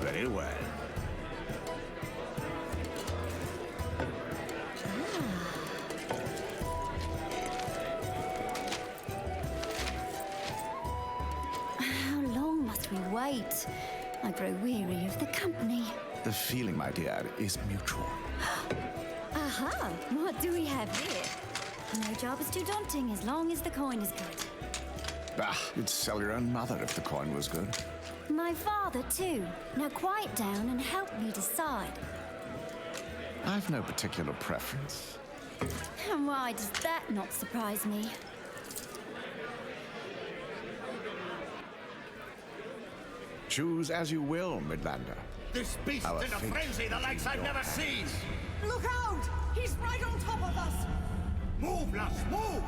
Very well. How long must we wait? I grow weary of the company. The feeling, my dear, is mutual. Aha! What do we have here? No job is too daunting as long as the coin is good. Bah, you'd sell your own mother if the coin was good. My father, too. Now quiet down and help me decide. I've no particular preference. And why does that not surprise me? Choose as you will, Midlander. This beast Our in a fate frenzy, the likes I've never seen! Look out! He's right on top of us! Move, lass, move!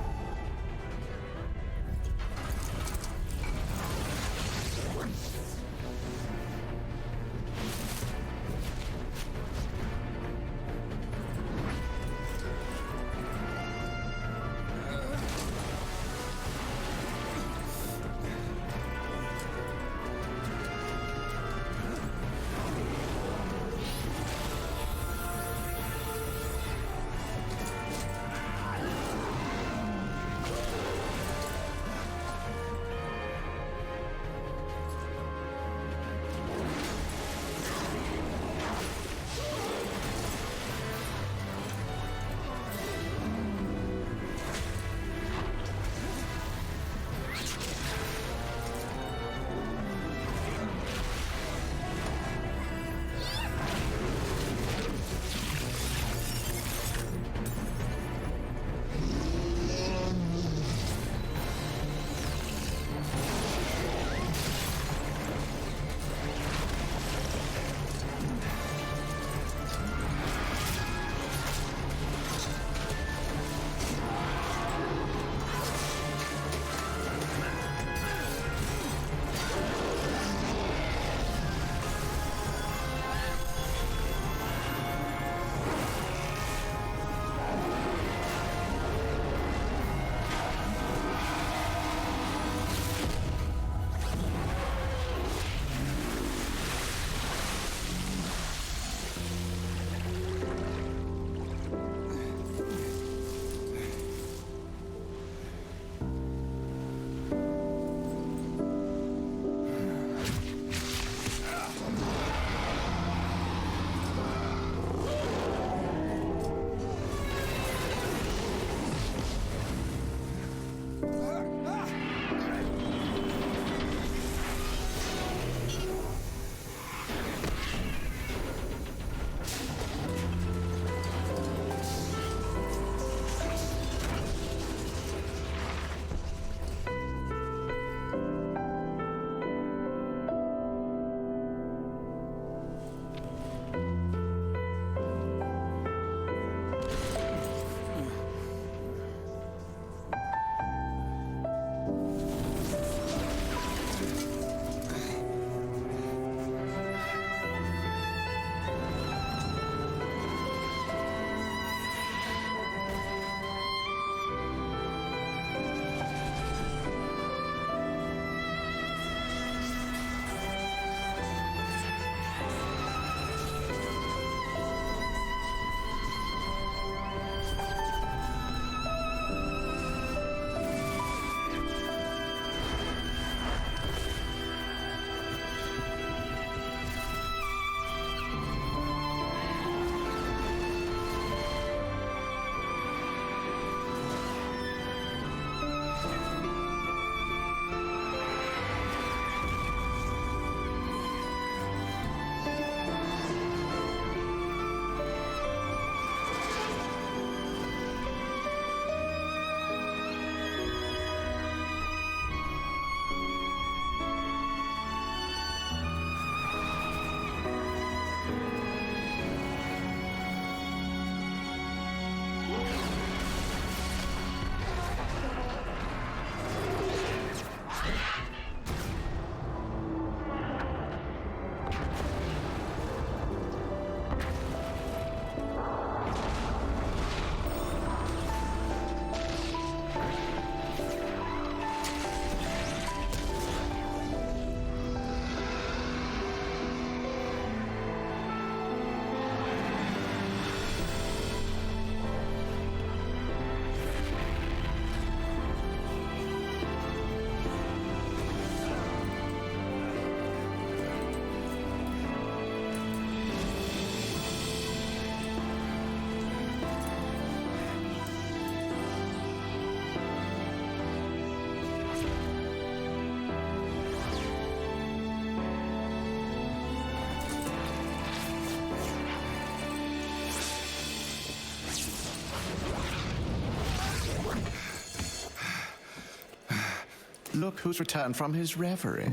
look who's returned from his reverie.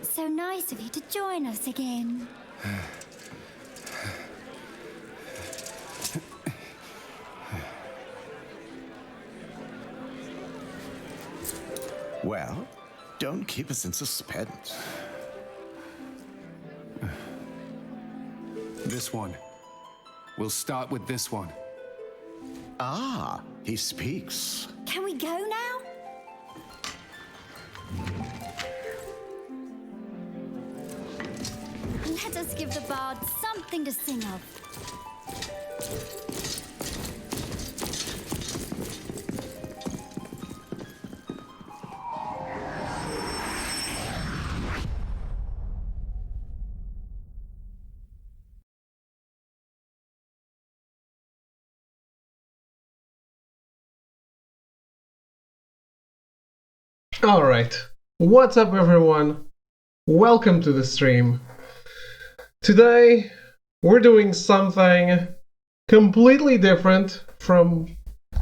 So nice of you to join us again. Well, don't keep us in suspense. This one. We'll start with this one. Ah, he speaks. Can we go now? Let us give the bard something to sing of. Alright, what's up everyone? Welcome to the stream. Today, we're doing something completely different from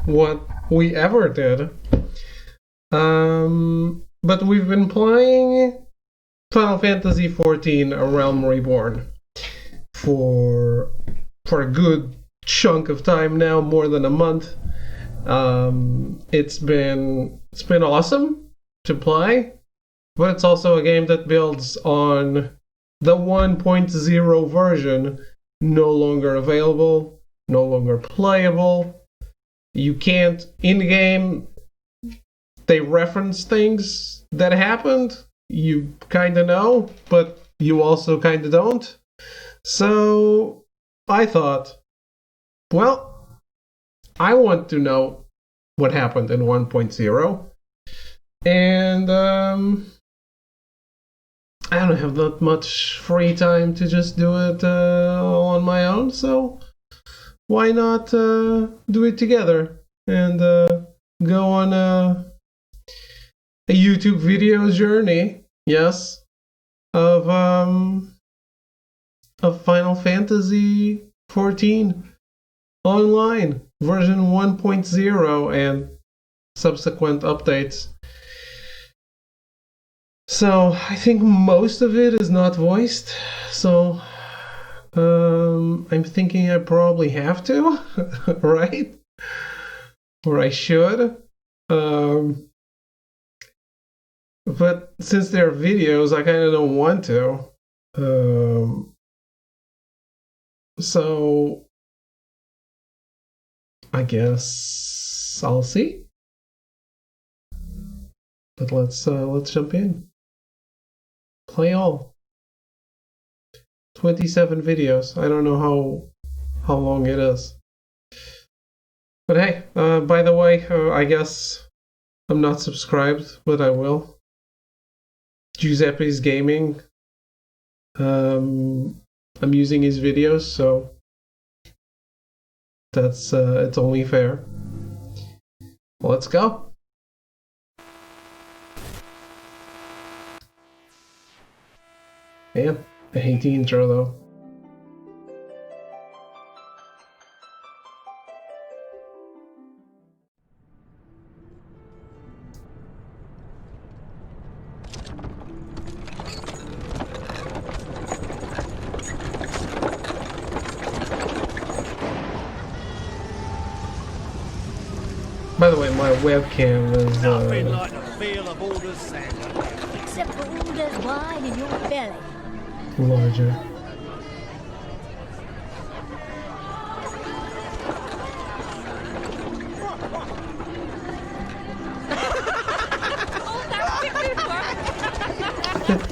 what we ever did. But we've been playing Final Fantasy XIV: A Realm Reborn for a good chunk of time now, more than a month. It's been awesome to play, but it's also a game that builds on the 1.0 version, no longer available, no longer playable. You can't, in-game, they reference things that happened, you kinda know, but you also kinda don't. So I thought, well, I want to know what happened in 1.0. And I don't have that much free time to just do it all on my own, so why not do it together and go on a YouTube video journey, yes, of Final Fantasy XIV Online version 1.0 and subsequent updates. So I think most of it is not voiced, so I'm thinking I probably have to, right? Or I should. But since they're videos, I kind of don't want to. So I guess I'll see. But let's jump in. Play all. 27 videos. I don't know how long it is. But hey, by the way, I guess I'm not subscribed, but I will. Giuseppe's Gaming. I'm using his videos, so that's it's only fair. Let's go. Man, I hate the intro though. By the way, my webcam is Nothing like the feel of Alder's sand. Except for all there's wine in your belly. larger.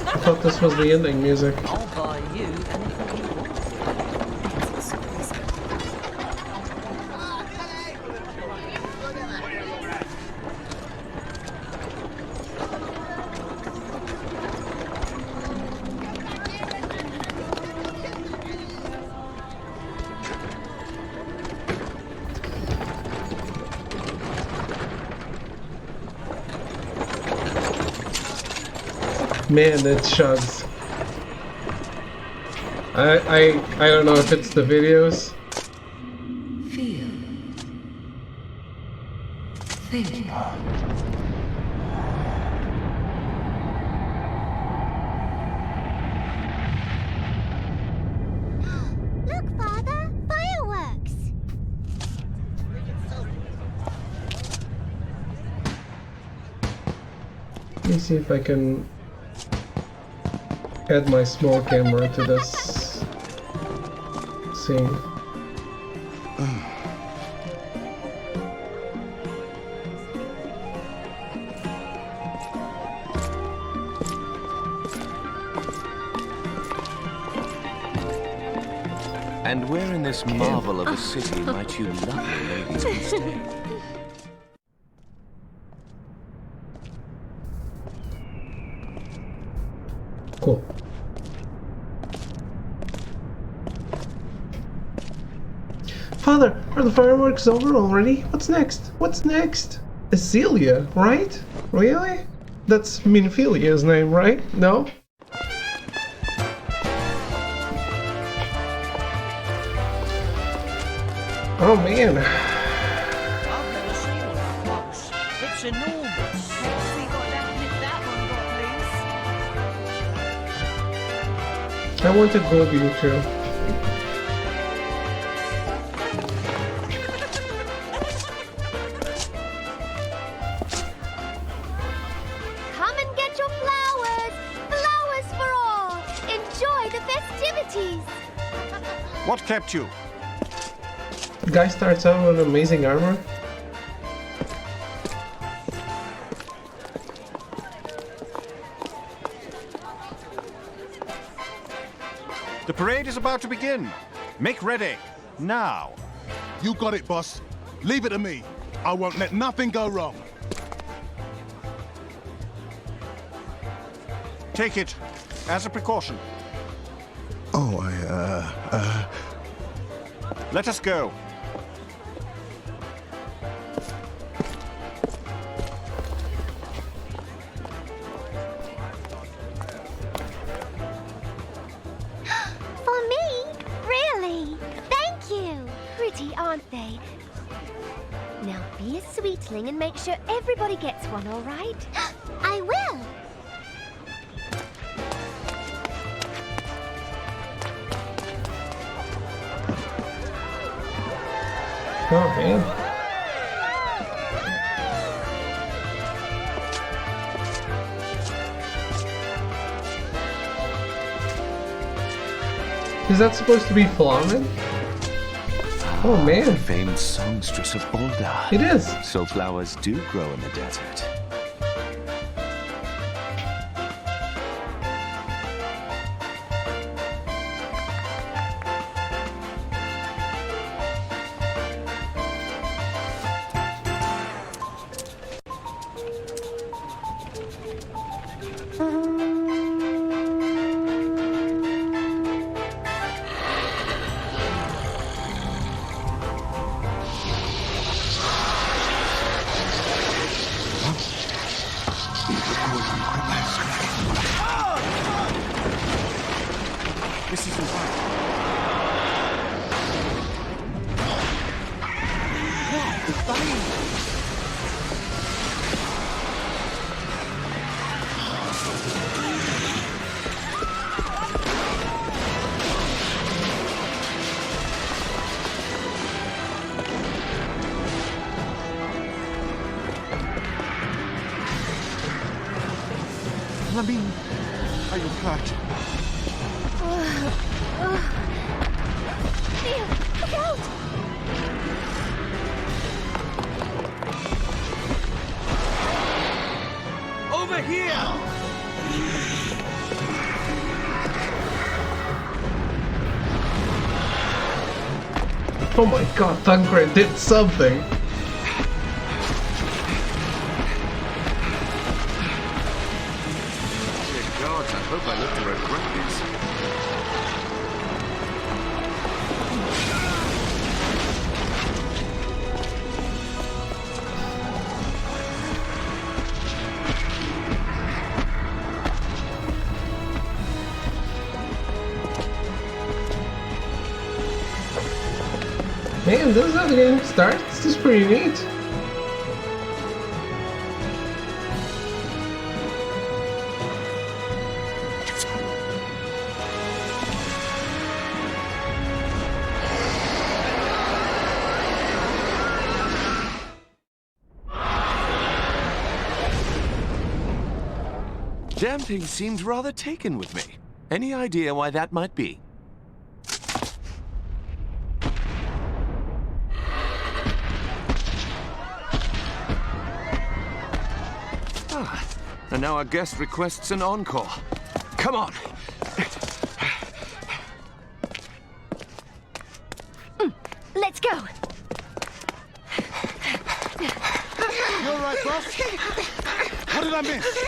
I thought this was the ending music. I'll buy you anything you want. Man, it chugs. I don't know if it's the videos. Feel. Look, Father! Fireworks! Let me see if I can add my small camera to this scene. And where in this marvel of a city might you lovely ladies be staying? Cool. Father, are the fireworks over already? What's next? What's next? Celia, right? Really? That's Minphilia's name, right? No? Oh man. I've never seen one up close. It's enormous. Let's see what happened if that one got loose. I want a gold view too. Come and get your flowers! Flowers for all! Enjoy the festivities! What kept you? The guy starts out with amazing armor. The parade is about to begin. Make ready. Now. You got it, boss. Leave it to me. I won't let nothing go wrong. Take it as a precaution. Oh, Let us go. For me? Really? Thank you! Pretty, aren't they? Now be a sweetling and make sure everybody gets one, all right? I will! Oh man. Is that supposed to be Flamen? Oh man. Famed songstress of Balda. It is. So flowers do grow in the desert. This isn't right. Flamine, are you hurt? Neil, look out! Over here! Oh my god, Tancred did something. Dear gods, I hope I live to regret this. Man, this is how the game starts. This is pretty neat. Damn thing seemed rather taken with me. Any idea why that might be? Ah, and now our guest requests an encore. Come on. Let's go. You all right, boss? What did I miss?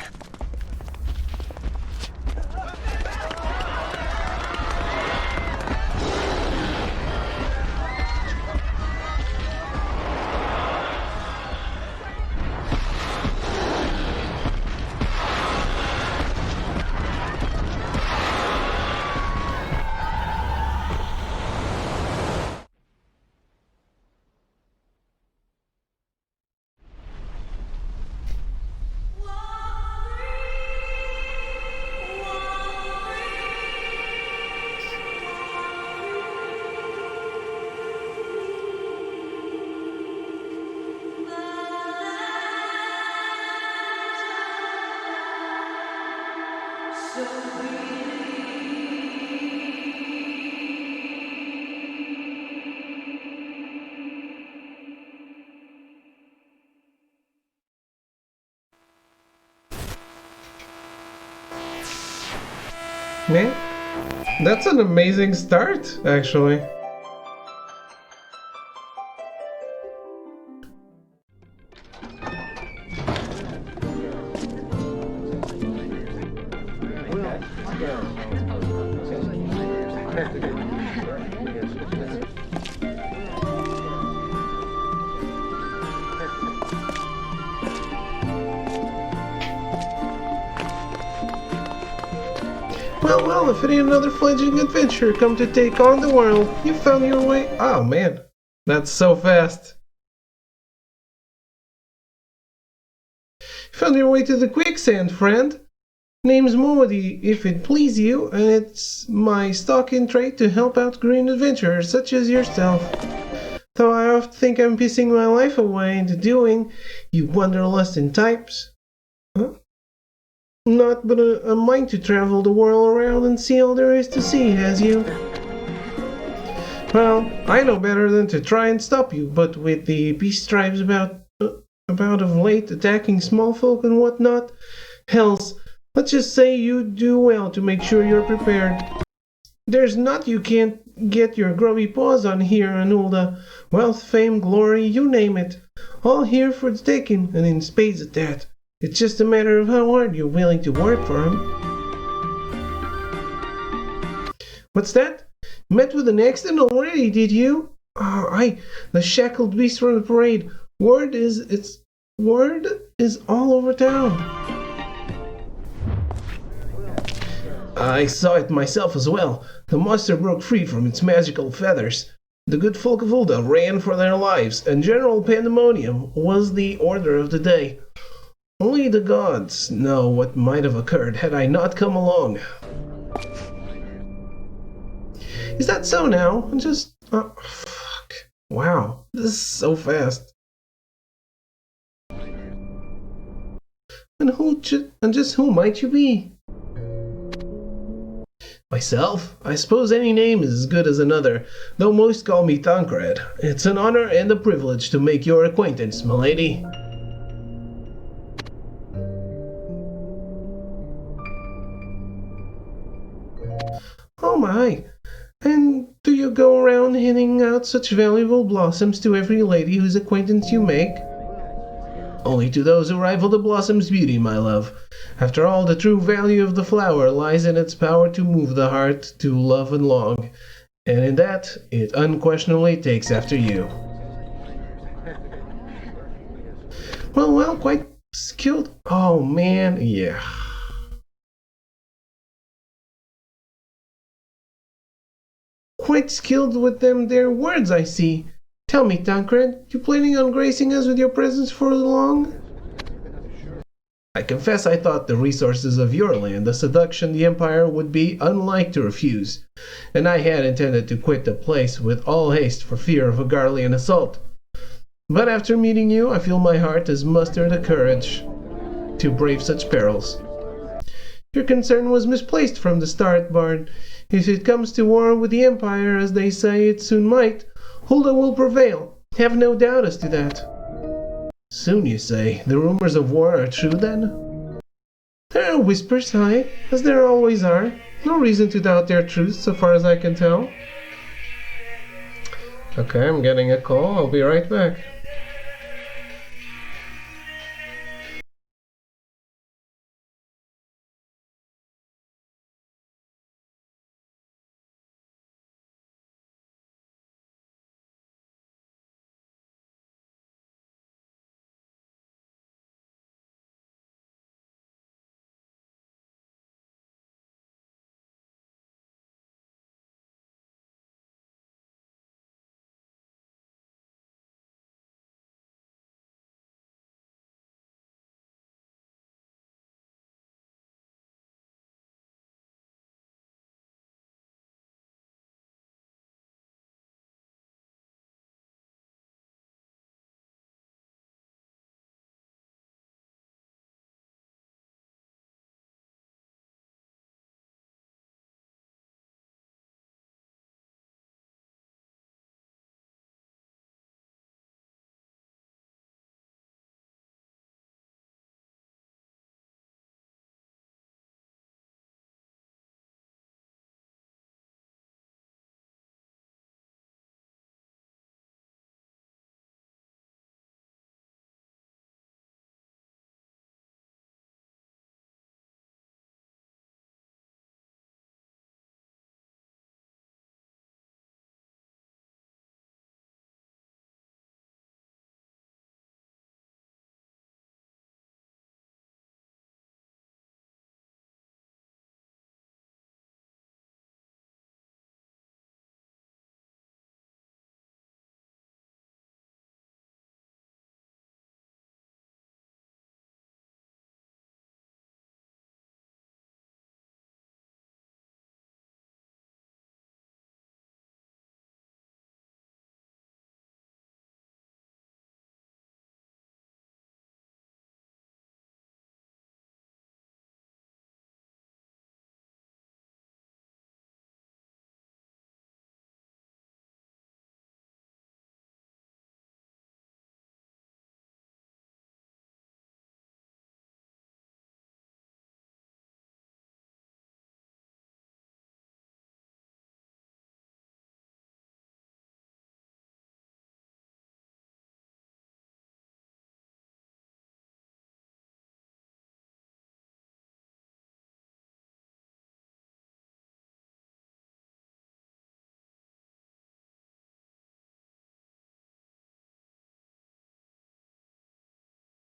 Man, that's an amazing start, actually. Well, if it ain't another fledgling adventurer come to take on the world, you found your way. Oh man, that's so fast. Found your way to the quicksand, friend. Name's Moody, if it please you, and it's my stock in trade to help out green adventurers such as yourself. Though I often think I'm pissing my life away into doing, you wanderlusting types. Huh? Not but a mind to travel the world around and see all there is to see, has you? Well, I know better than to try and stop you, but with the peace tribes about of late attacking small folk and whatnot, hells, let's just say you do well to make sure you're prepared. There's naught you can't get your grubby paws on here in Ulda. Wealth, fame, glory, you name it. All here for the taking, and in spades at that. It's just a matter of how hard you're willing to work for 'em. What's that? Met with an accident already, did you? Oh, aye, the shackled beast from the parade. Word is all over town. I saw it myself as well. The monster broke free from its magical feathers. The good folk of Ulda ran for their lives, and general pandemonium was the order of the day. Only the gods know what might have occurred had I not come along. Is that so now? Fuck. Wow, this is so fast. And just who might you be? Myself? I suppose any name is as good as another, though most call me Tancred. It's an honor and a privilege to make your acquaintance, milady. Oh my! And do you go around handing out such valuable blossoms to every lady whose acquaintance you make? Only to those who rival the blossom's beauty, my love. After all, the true value of the flower lies in its power to move the heart to love and long, and in that it unquestionably takes after you. Well, quite skilled. Oh man, yeah. Quite skilled with them there words, I see. Tell me, Tancred, you planning on gracing us with your presence for long? I confess I thought the resources of your land a seduction the Empire would be unlike to refuse, and I had intended to quit the place with all haste for fear of a Garlean assault. But after meeting you, I feel my heart has mustered the courage to brave such perils. Your concern was misplaced from the start, Bard. If it comes to war with the Empire, as they say it soon might, Hulda will prevail. Have no doubt as to that. Soon, you say? The rumors of war are true, then? There are whispers, aye, as there always are. No reason to doubt their truth, so far as I can tell. Okay, I'm getting a call. I'll be right back.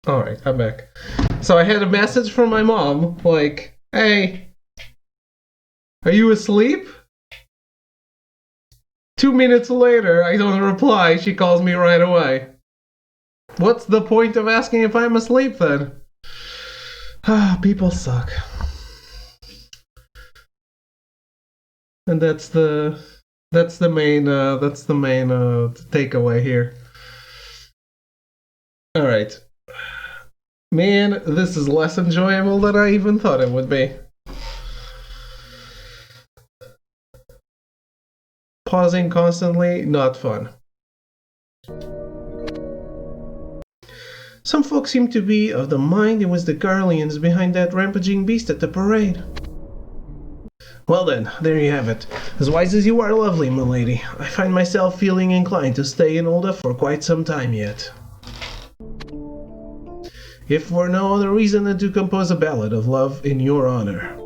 Alright, I'm back. So I had a message from my mom, like, hey, are you asleep? 2 minutes later, I don't reply, she calls me right away. What's the point of asking if I'm asleep then? Ah, people suck. And that's the main takeaway here. Alright. Man, this is less enjoyable than I even thought it would be. Pausing constantly, not fun. Some folks seem to be of the mind it was the Garleans behind that rampaging beast at the parade. Well then, there you have it. As wise as you are, lovely, milady. I find myself feeling inclined to stay in Ulda for quite some time yet. If for no other reason than to compose a ballad of love in your honor.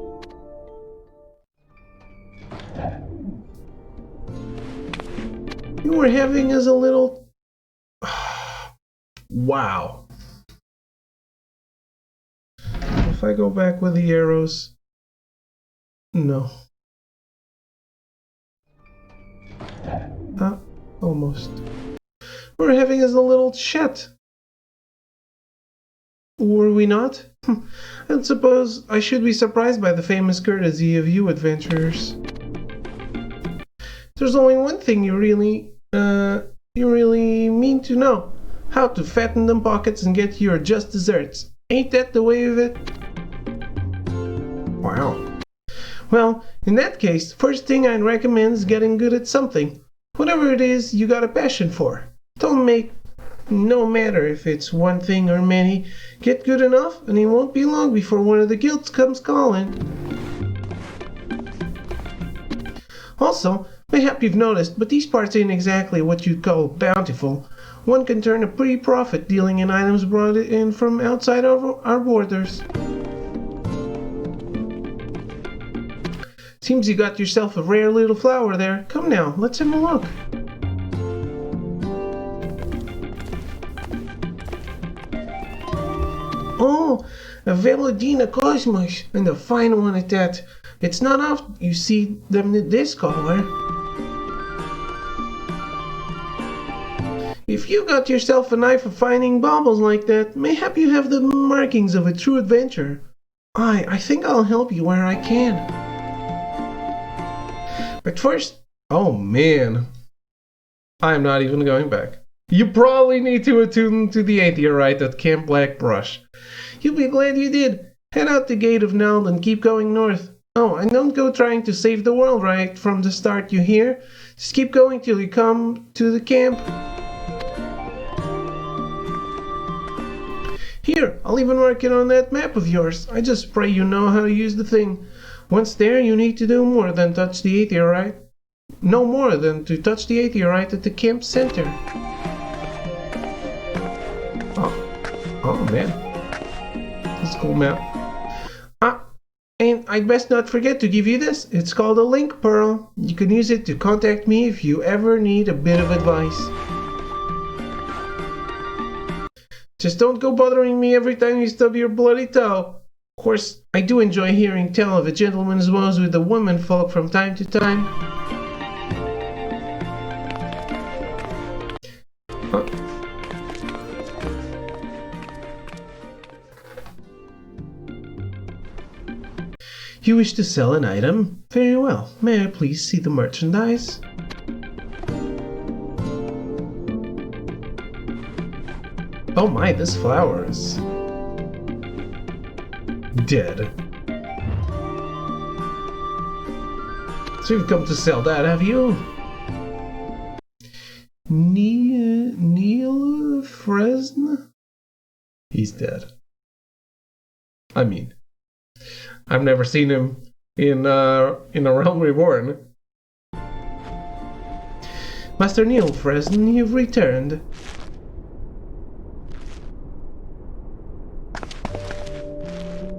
You were having as a little... Wow. If I go back with the arrows... No. Almost. We're having as a little chat. Were we not? And suppose I should be surprised by the famous courtesy of you adventurers. There's only one thing you really mean to know. How to fatten them pockets and get your just desserts. Ain't that the way of it? Well, in that case, first thing I'd recommend is getting good at something. Whatever it is you got a passion for. No matter if it's one thing or many, get good enough and it won't be long before one of the guilds comes calling. Also, mayhap you've noticed, but these parts ain't exactly what you'd call bountiful. One can turn a pretty profit dealing in items brought in from outside our borders. Seems you got yourself a rare little flower there. Come now, let's have a look. Oh, a Velodina Cosmos, and a fine one at that. It's not often you see them this color. If you got yourself a knife for finding baubles like that, mayhap you have the markings of a true adventurer. I think I'll help you where I can. But first, oh man, I'm not even going back. You probably need to attune to the aetheorite at Camp Blackbrush. You'll be glad you did. Head out the gate of Nald and keep going north. Oh, and don't go trying to save the world right from the start, you hear? Just keep going till you come to the camp. Here, I'll even mark it on that map of yours. I just pray you know how to use the thing. Once there, you need to do more than touch the aetheorite. No more than to touch the aetheorite at the camp center. Oh man. That's a cool map. And I'd best not forget to give you this. It's called a link pearl. You can use it to contact me if you ever need a bit of advice. Just don't go bothering me every time you stub your bloody toe. Of course, I do enjoy hearing tell of a gentleman's woes with the women folk from time to time. You wish to sell an item? Very well. May I please see the merchandise? Oh my, this flower is dead. So you've come to sell that, have you? Neil Fresne? He's dead. I mean, I've never seen him in A Realm Reborn. Master Neil Fresne, you've returned.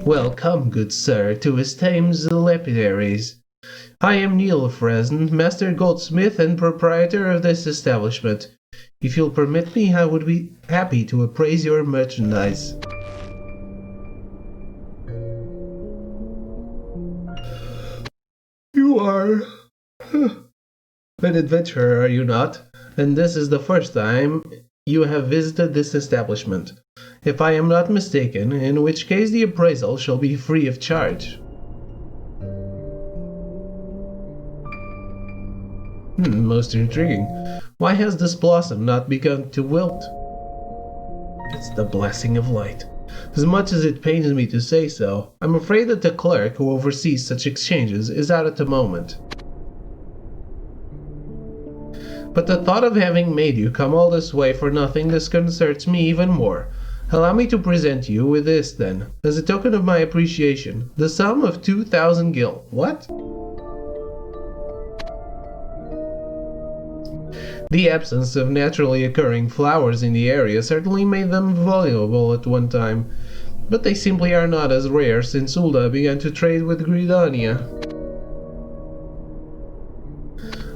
Welcome, good sir, to his Thames Lapidaries. I am Neil Fresne, master goldsmith and proprietor of this establishment. If you'll permit me, I would be happy to appraise your merchandise. You are an adventurer, are you not? And this is the first time you have visited this establishment. If I am not mistaken, in which case the appraisal shall be free of charge. Most intriguing. Why has this blossom not begun to wilt? It's the blessing of light. As much as it pains me to say so, I'm afraid that the clerk who oversees such exchanges is out at the moment. But the thought of having made you come all this way for nothing disconcerts me even more. Allow me to present you with this, then, as a token of my appreciation, the sum of 2,000 gil. What? The absence of naturally occurring flowers in the area certainly made them valuable at one time, but they simply are not as rare since Ulda began to trade with Gridania.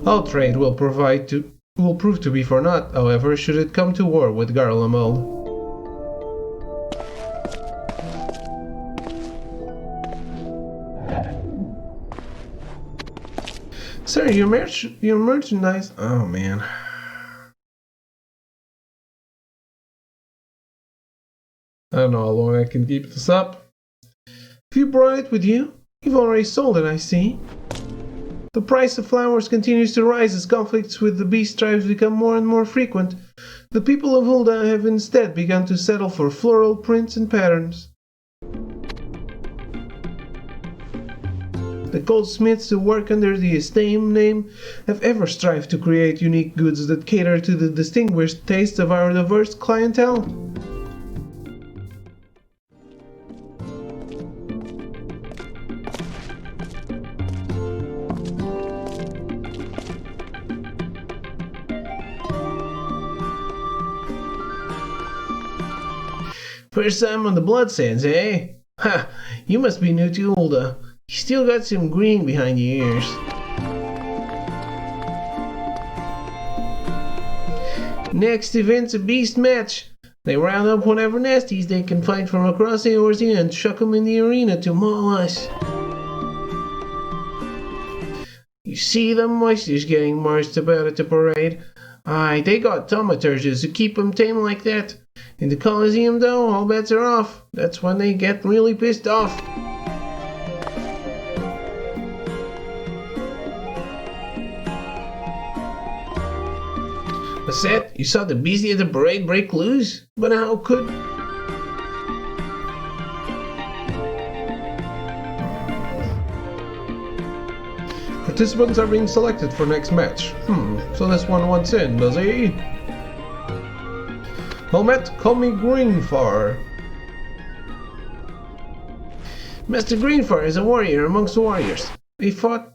All trade will prove to be for naught, however, should it come to war with Garlemald. Sir, your merchandise... Oh, man. I don't know how long I can keep this up. If you brought it with you, you've already sold it, I see. The price of flowers continues to rise as conflicts with the beast tribes become more and more frequent. The people of Hulda have instead begun to settle for floral prints and patterns. The goldsmiths who work under the same name have ever strived to create unique goods that cater to the distinguished tastes of our diverse clientele. First time on the blood sands, eh? Ha! You must be new to Ulda. You still got some green behind your ears. Next event's a beast match. They round up whatever nasties they can find from across Eorzea and chuck them in the arena to maul us. You see them moisters getting marched about at the parade? Aye, they got thaumaturges who keep them tame like that. In the Colosseum, though, all bets are off. That's when they get really pissed off. What's that? You saw the beastie at the parade break loose? But how could... Participants are being selected for next match. So this one wants in, does he? Helmet, call me Greenfar. Master Greenfar is a warrior amongst warriors. He fought...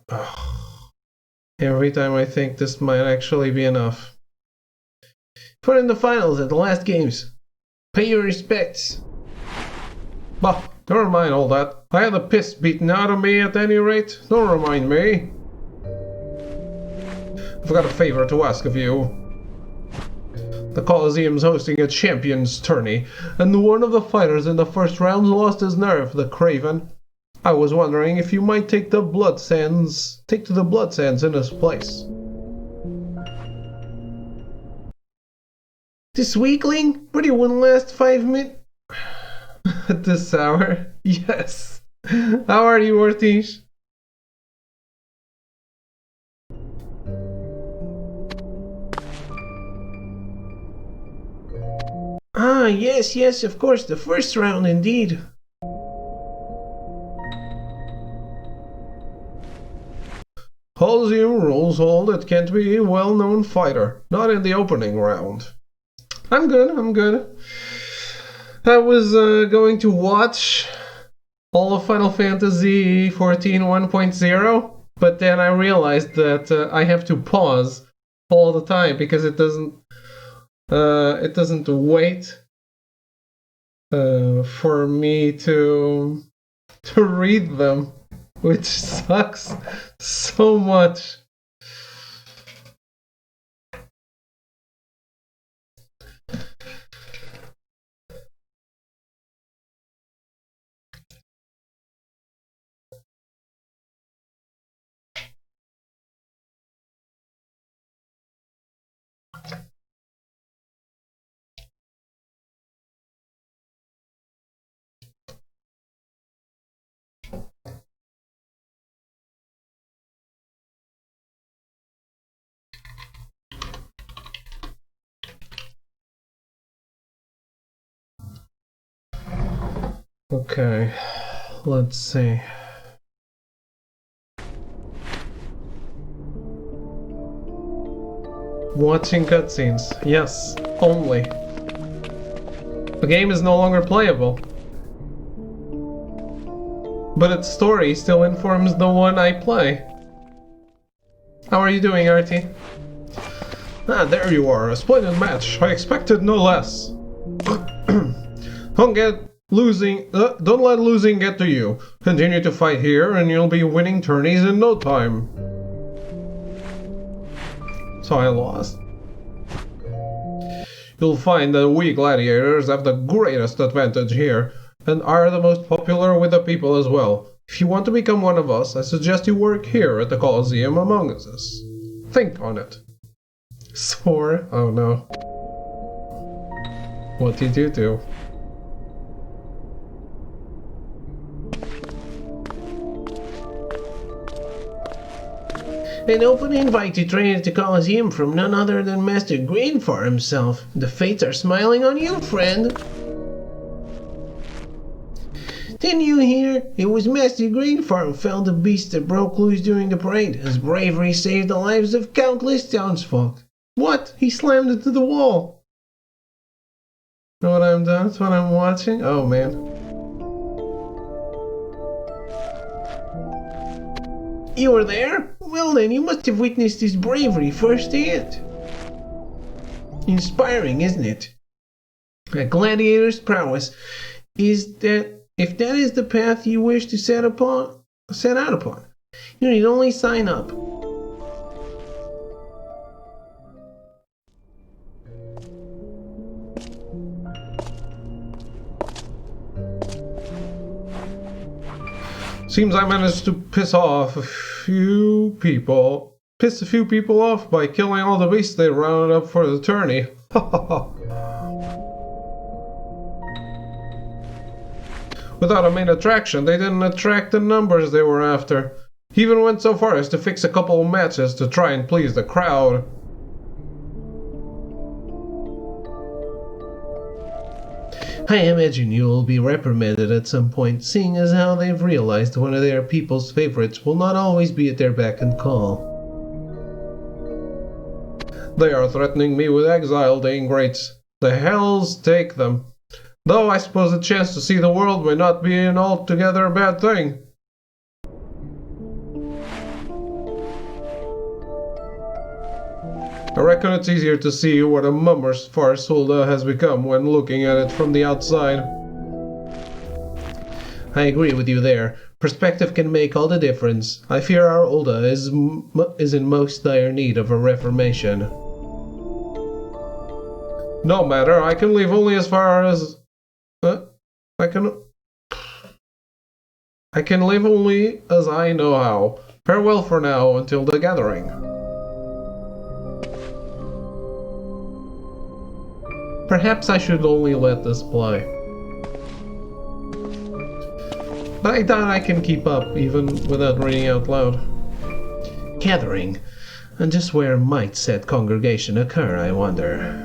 Every time I think this might actually be enough. Fought in the finals at the last games. Pay your respects. Bah, never mind all that. I had the piss beaten out of me at any rate. Don't remind me. I've got a favor to ask of you. The Colosseum's hosting a champions tourney, and one of the fighters in the first round lost his nerve, the craven. I was wondering if you might take to the blood sands in his place. This weakling? But he wouldn't last 5 minutes. At this hour? Yes. How are you, Ortiz? Ah, yes, of course, the first round indeed. Colosseum rules hold it can't be a well-known fighter, not in the opening round. I'm good. I was going to watch all of Final Fantasy XIV 1.0, but then I realized that I have to pause all the time because it doesn't wait for me to read them, which sucks so much. Okay, let's see. Watching cutscenes. Yes, only. The game is no longer playable. But its story still informs the one I play. How are you doing, Artie? Ah, there you are. A splendid match. I expected no less. Don't let losing get to you. Continue to fight here and you'll be winning tourneys in no time. So I lost. You'll find that we gladiators have the greatest advantage here, and are the most popular with the people as well. If you want to become one of us, I suggest you work here at the Colosseum among us. Think on it. Sore? Oh no. What did you do? An open invite to train at the Colosseum from none other than Master Greenfar himself. The fates are smiling on you, friend. Didn't you hear? It was Master Greenfarm found the beast that broke loose during the parade. His bravery saved the lives of countless townsfolk. What? He slammed into the wall. Know what I'm doing? That's what I'm watching? Oh, man. You were there? Well then, you must have witnessed his bravery firsthand. Inspiring, isn't it? A gladiator's prowess is that if that is the path you wish to set out upon, you need only sign up. Seems I managed to piss a few people off by killing all the beasts they rounded up for the tourney. Without a main attraction, they didn't attract the numbers they were after. He even went so far as to fix a couple of matches to try and please the crowd. I imagine you will be reprimanded at some point, seeing as how they've realized one of their people's favorites will not always be at their beck and call. They are threatening me with exile, the ingrates. The hells take them. Though I suppose a chance to see the world may not be an altogether bad thing. I reckon it's easier to see what a mummer's farce Hulda has become when looking at it from the outside. I agree with you there. Perspective can make all the difference. I fear our Hulda is in most dire need of a reformation. No matter, I can leave only as far as... I can leave only as I know how. Farewell for now until the gathering. Perhaps I should only let this play. But I doubt I can keep up, even without reading out loud. Gathering. And just where might said congregation occur, I wonder.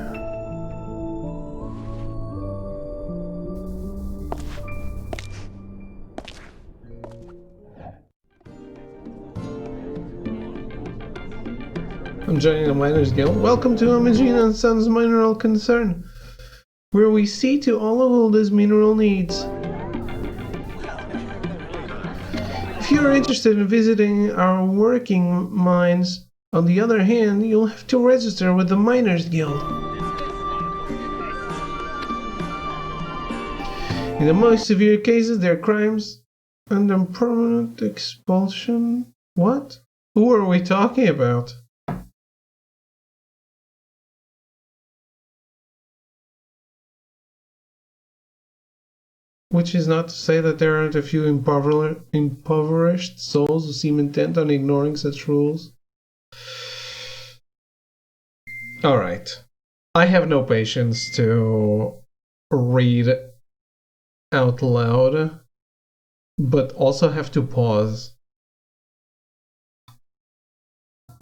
I'm joining the Miners Guild. Welcome to Imogene & Sons Mineral Concern, where we see to all of Hulda's mineral needs. If you're interested in visiting our working mines, on the other hand, you'll have to register with the Miners Guild. In the most severe cases, they're crimes and then permanent expulsion. What? Who are we talking about? Which is not to say that there aren't a few impoverished souls who seem intent on ignoring such rules. Alright. I have no patience to read out loud, but also have to pause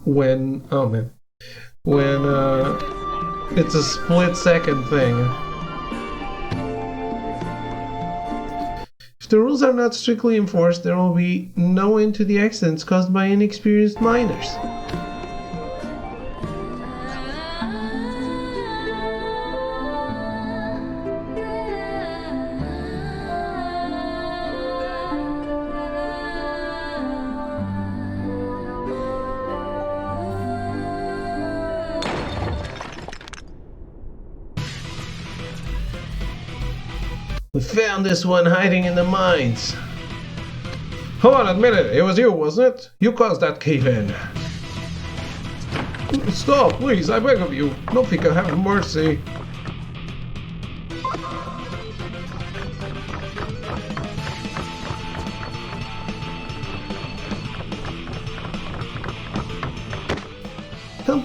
when, oh man, when it's a split-second thing. If the rules are not strictly enforced, there will be no end to the accidents caused by inexperienced miners. We found this one hiding in the mines. Come on, admit it. It was you, wasn't it? You caused that cave-in. Stop, please. I beg of you. Nobody have mercy. Help!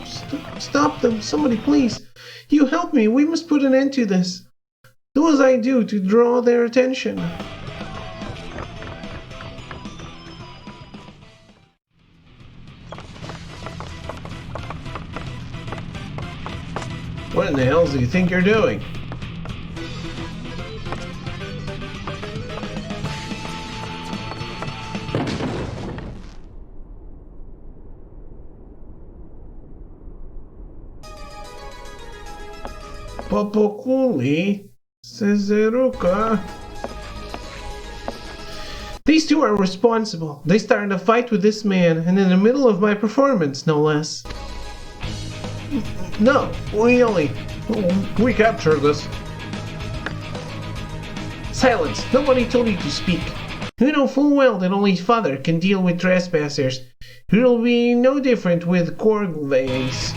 Stop them. Somebody, please. You help me. We must put an end to this. Do as I do to draw their attention. What in the hell do you think you're doing? Popokuli, Cesaruka. These two are responsible. They started a fight with this man, and in the middle of my performance, no less. No, we captured this. Silence! Nobody told you to speak. You know full well that only father can deal with trespassers. It'll be no different with Corglaze.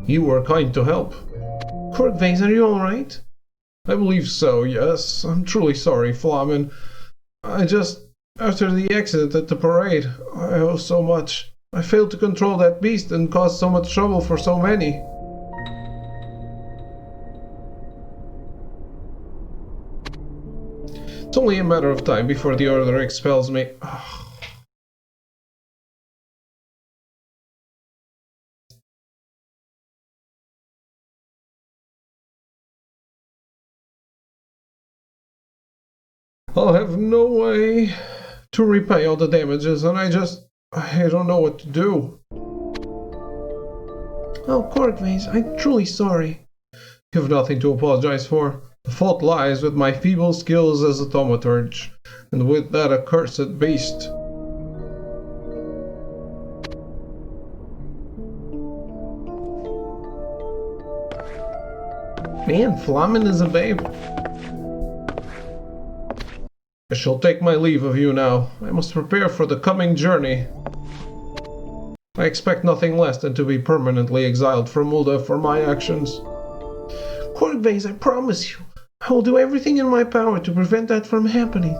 You were kind to help. Corglaze, are you alright? I believe so, yes. I'm truly sorry, Flamen. After the accident at the parade, I owe so much. I failed to control that beast and caused so much trouble for so many. It's only a matter of time before the Order expels me. I'll have no way to repay all the damages, and I don't know what to do. Oh, Corglaze, I'm truly sorry. You have nothing to apologize for. The fault lies with my feeble skills as a thaumaturge, and with that accursed beast. Man, Flamen is a babe. I shall take my leave of you now. I must prepare for the coming journey. I expect nothing less than to be permanently exiled from Ulda for my actions. Corglaze, I promise you, I will do everything in my power to prevent that from happening.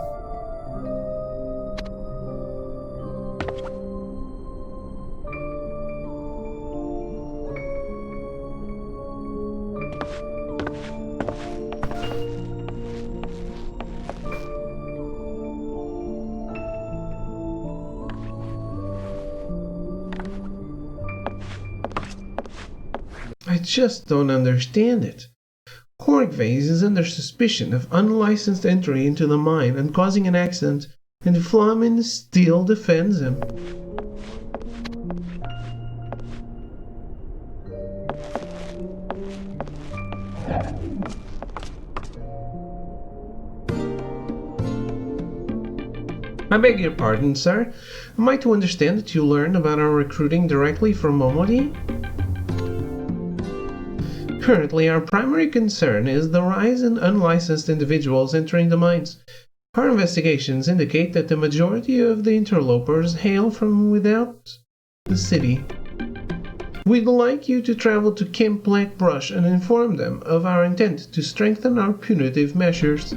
I just don't understand it. Corglaze is under suspicion of unlicensed entry into the mine and causing an accident, and Flamen still defends him. I beg your pardon, sir. Am I to understand that you learned about our recruiting directly from Momodi? Currently, our primary concern is the rise in unlicensed individuals entering the mines. Our investigations indicate that the majority of the interlopers hail from without the city. We'd like you to travel to Camp Blackbrush and inform them of our intent to strengthen our punitive measures.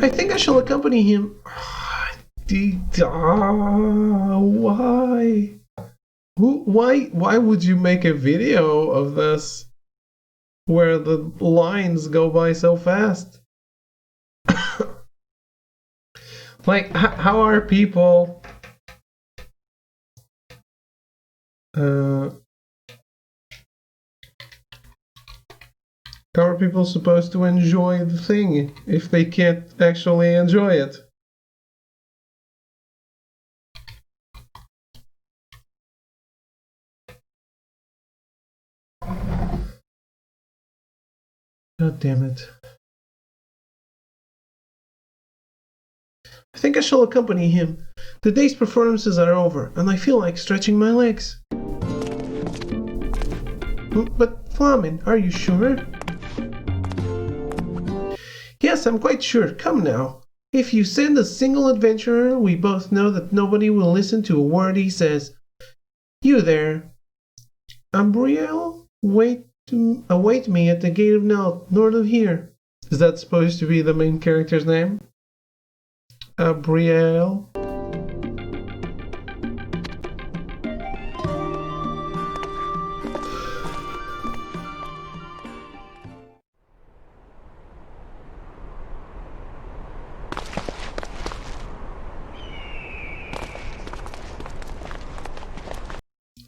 I think I shall accompany him. Why? Why would you make a video of this where the lines go by so fast? Like, how are people supposed to enjoy the thing if they can't actually enjoy it? God damn it. I think I shall accompany him. The day's performances are over, and I feel like stretching my legs. But Flamen, are you sure? Yes, I'm quite sure. Come now. If you send a single adventurer, we both know that nobody will listen to a word he says. You there, Umbriel, await me at the gate of north of here. Is that supposed to be the main character's name? Brielle.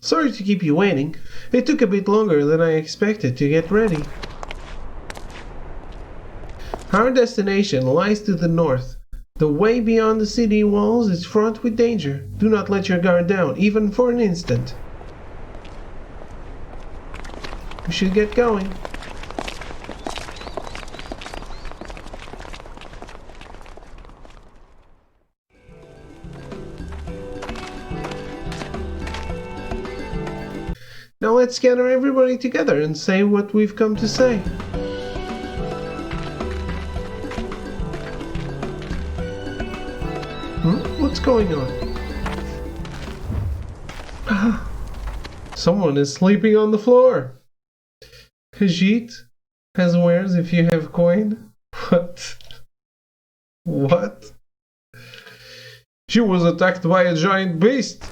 Sorry to keep you waiting. It took a bit longer than I expected to get ready. Our destination lies to the north. The way beyond the city walls is fraught with danger. Do not let your guard down, even for an instant. We should get going. Now let's gather everybody together and say what we've come to say. What's going on? Someone is sleeping on the floor. Khajiit has wares if you have coin. What? What? She was attacked by a giant beast.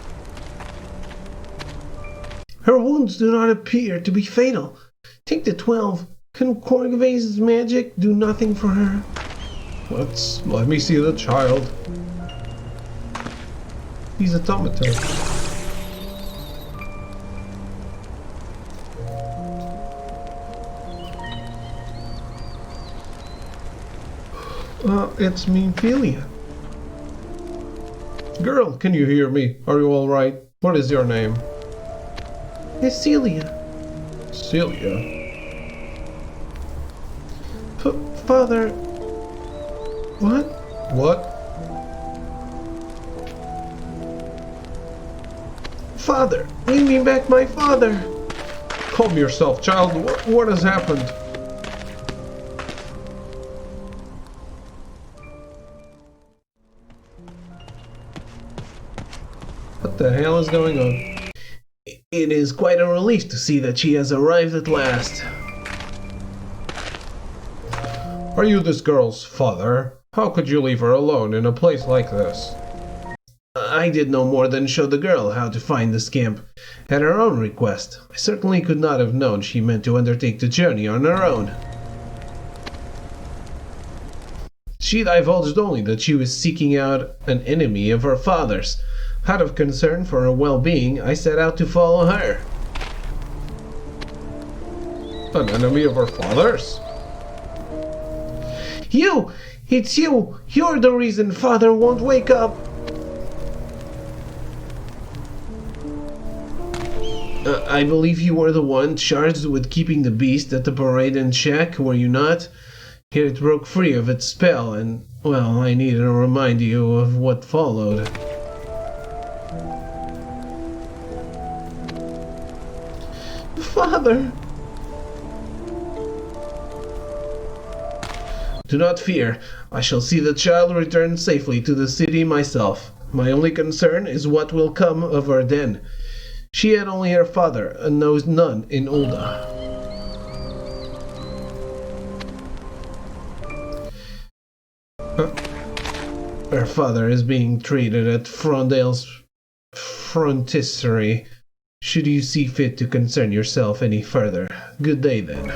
Her wounds do not appear to be fatal. Take the 12. Can Korgva's magic do nothing for her? Let me see the child. He's a automaton. It's me, Philia. Girl, can you hear me? Are you alright? What is your name? It's Celia. Celia? Father... What? What? Father! Bring me back my father! Calm yourself, child. What has happened? What the hell is going on? It is quite a relief to see that she has arrived at last. Are you this girl's father? How could you leave her alone in a place like this? I did no more than show the girl how to find the scamp at her own request. I certainly could not have known she meant to undertake the journey on her own. She divulged only that she was seeking out an enemy of her father's. Out of concern for her well-being, I set out to follow her. An enemy of her father's? You! It's you! You're the reason father won't wake up! I believe you were the one charged with keeping the beast at the parade in check, were you not? Here it broke free of its spell, and, well, I needed to remind you of what followed. Father! Do not fear. I shall see the child return safely to the city myself. My only concern is what will come of her then. She had only her father, and knows none in Ulda. Her father is being treated at Frondale's frontistery. Should you see fit to concern yourself any further, good day then.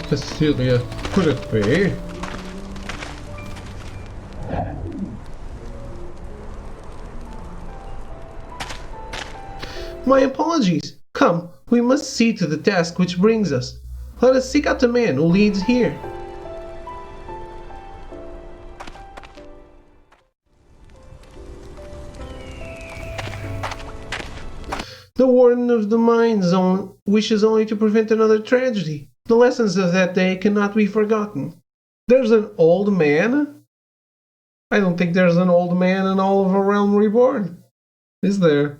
Cecilia, could it be? My apologies. Come, we must see to the task which brings us. Let us seek out the man who leads here. The Warden of the Mine Zone wishes only to prevent another tragedy. The lessons of that day cannot be forgotten. There's an old man? I don't think there's an old man in all of A Realm Reborn. Is there?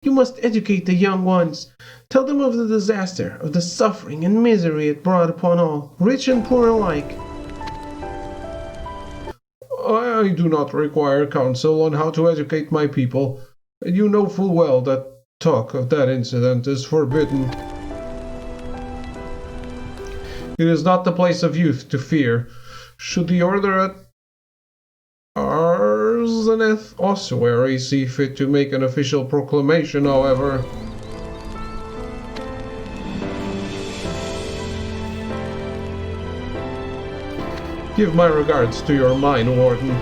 You must educate the young ones. Tell them of the disaster, of the suffering and misery it brought upon all, rich and poor alike. I do not require counsel on how to educate my people. You know full well that talk of that incident is forbidden. It is not the place of youth to fear. Should the order at Arzaneth Ossuary see fit to make an official proclamation, however... Give my regards to your mine warden.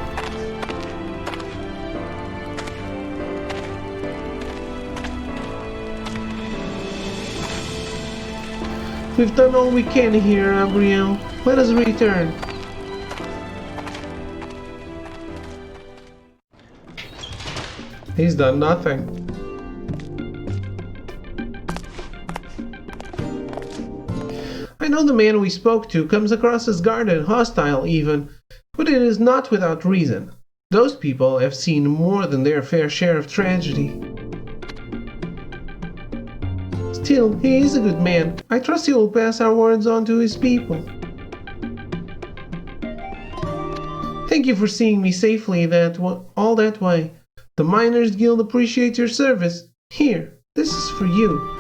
We've done all we can here, Abriel. Let us return. He's done nothing. I know the man we spoke to comes across as guarded and hostile even, but it is not without reason. Those people have seen more than their fair share of tragedy. Still, he is a good man. I trust he will pass our words on to his people. Thank you for seeing me safely all that way. The Miners Guild appreciates your service. Here, this is for you.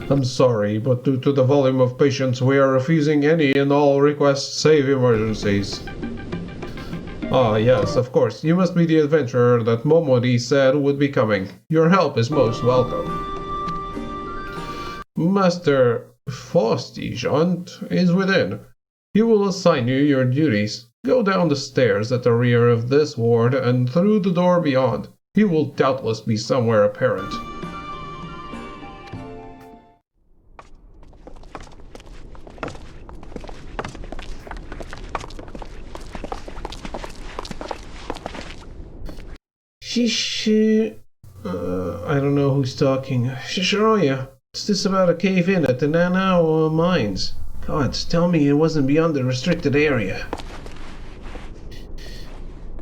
I'm sorry, but due to the volume of patients, we are refusing any and all requests save emergencies. Ah, yes, of course. You must be the adventurer that Momodi said would be coming. Your help is most welcome. Master Fostigant is within. He will assign you your duties. Go down the stairs at the rear of this ward and through the door beyond. He will doubtless be somewhere apparent. I don't know who's talking. Shishiroya, is this about a cave-in at the Nanao mines? Gods, tell me it wasn't beyond the restricted area.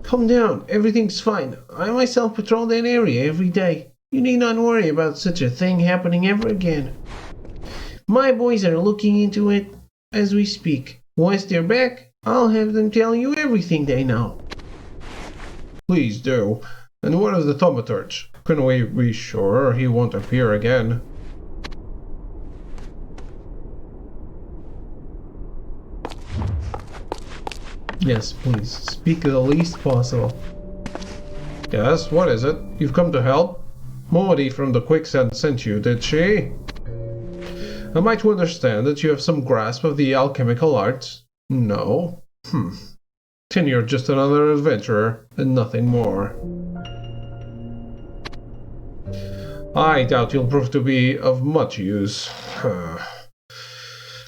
Calm down, everything's fine. I myself patrol that area every day. You need not worry about such a thing happening ever again. My boys are looking into it as we speak. Once they're back, I'll have them tell you everything they know. Please do. And what of the thaumaturge? Can we be sure he won't appear again? Yes, please. Speak the least possible. Yes, what is it? You've come to help? Momodi from the Quicksand sent you, did she? Am I to understand that you have some grasp of the alchemical arts? No? Then you're just another adventurer, and nothing more. I doubt you'll prove to be of much use.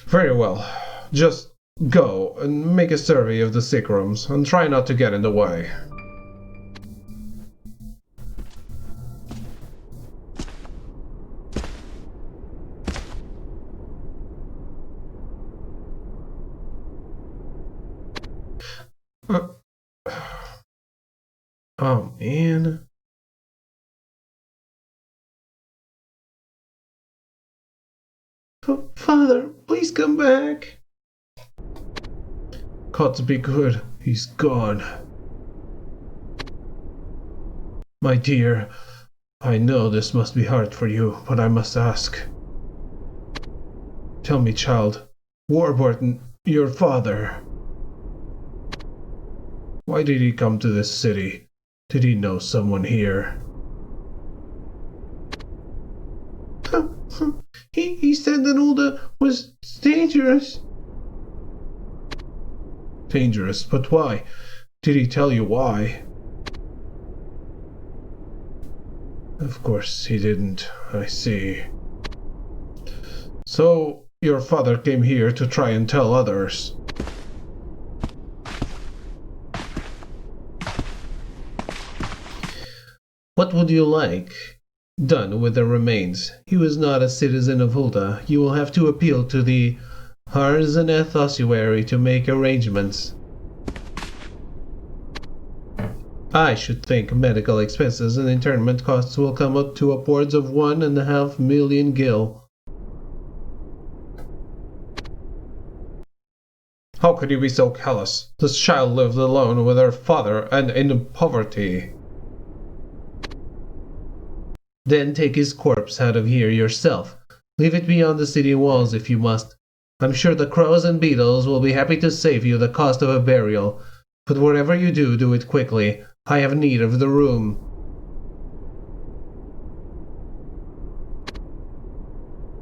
Very well. Just go and make a survey of the sick rooms, and try not to get in the way. Oh, man. Father, please come back. Got to be good. He's gone. My dear, I know this must be hard for you, but I must ask. Tell me, child, Warburton, your father, why did he come to this city? Did he know someone here? He said that Ulda was dangerous. Dangerous, but why? Did he tell you why? Of course he didn't, I see. So, your father came here to try and tell others. What would you like done with the remains? He was not a citizen of Hulda. You will have to appeal to the Arzaneth Ossuary to make arrangements. I should think medical expenses and internment costs will come up to upwards of 1.5 million gil. How could you be so callous? This child lived alone with her father and in poverty. Then take his corpse out of here yourself. Leave it beyond the city walls if you must. I'm sure the crows and beetles will be happy to save you the cost of a burial. But whatever you do, do it quickly. I have need of the room.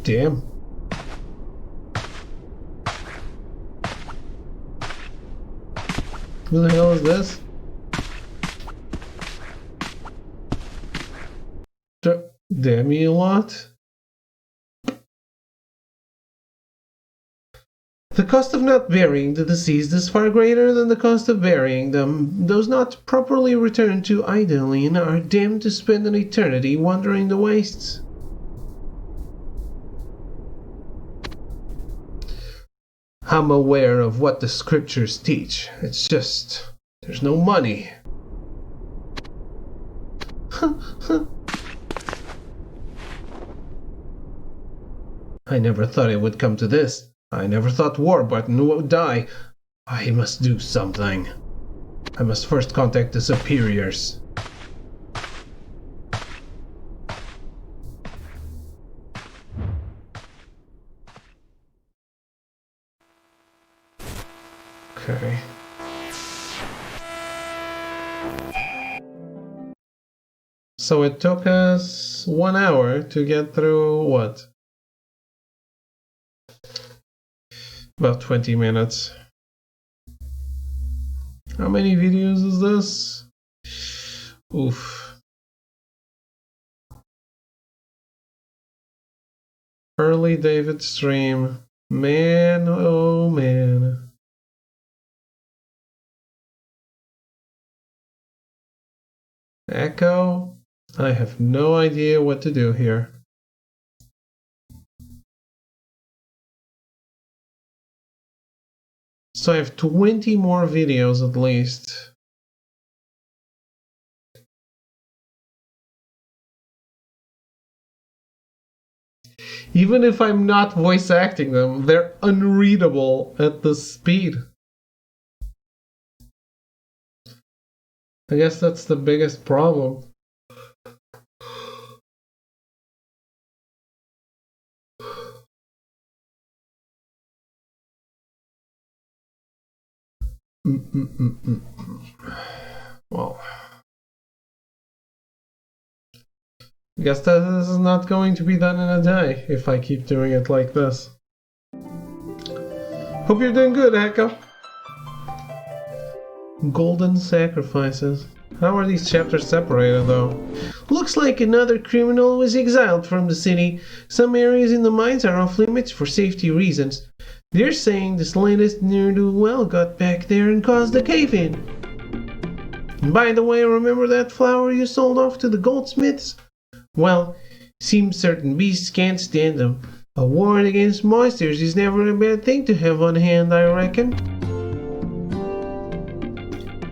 Damn. Who the hell is this? Damn you lot. The cost of not burying the deceased is far greater than the cost of burying them. Those not properly returned to Idolin are damned to spend an eternity wandering the wastes. I'm aware of what the scriptures teach. It's just, there's no money. I never thought it would come to this. I never thought Warburton would die. I must do something. I must first contact the superiors. Okay. So it took us 1 hour to get through what? About 20 minutes. How many videos is this? Oof. Early David stream. Man, oh man. Echo? I have no idea what to do here. So I have 20 more videos at least. Even if I'm not voice acting them, they're unreadable at this speed. I guess that's the biggest problem. Well, I guess that this is not going to be done in a day if I keep doing it like this. Hope you're doing good, Echo. Golden sacrifices. How are these chapters separated, though? Looks like another criminal was exiled from the city. Some areas in the mines are off limits for safety reasons. They're saying this latest ne'er-do-well got back there and caused a cave-in. By the way, remember that flower you sold off to the goldsmiths? Well, seems certain beasts can't stand them. A ward against monsters is never a bad thing to have on hand, I reckon.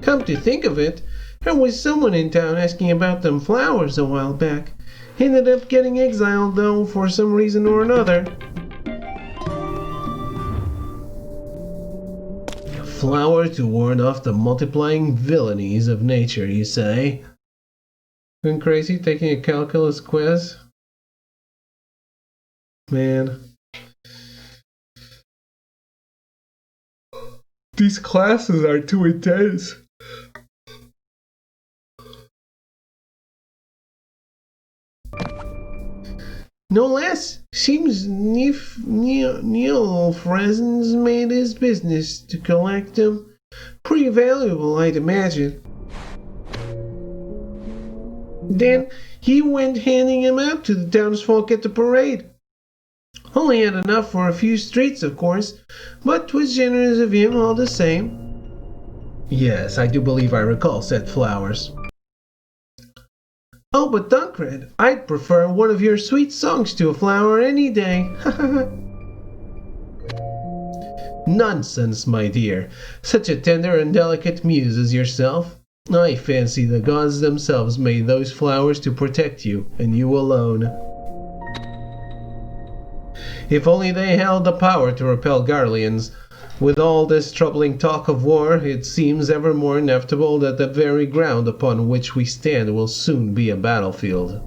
Come to think of it, there was someone in town asking about them flowers a while back. Ended up getting exiled, though, for some reason or another. A flower to ward off the multiplying villainies of nature, you say? Been crazy taking a calculus quiz? Man. These classes are too intense. No less. Seems Neil Fresn's made his business to collect them. Pretty valuable, I'd imagine. Then he went handing them out to the townsfolk at the parade. Only had enough for a few streets, of course, but 'twas generous of him all the same. Yes, I do believe I recall said flowers. Oh, but Dunkred, I'd prefer one of your sweet songs to a flower any day. Nonsense, my dear. Such a tender and delicate muse as yourself. I fancy the gods themselves made those flowers to protect you, and you alone. If only they held the power to repel Garleans. With all this troubling talk of war, it seems ever more inevitable that the very ground upon which we stand will soon be a battlefield.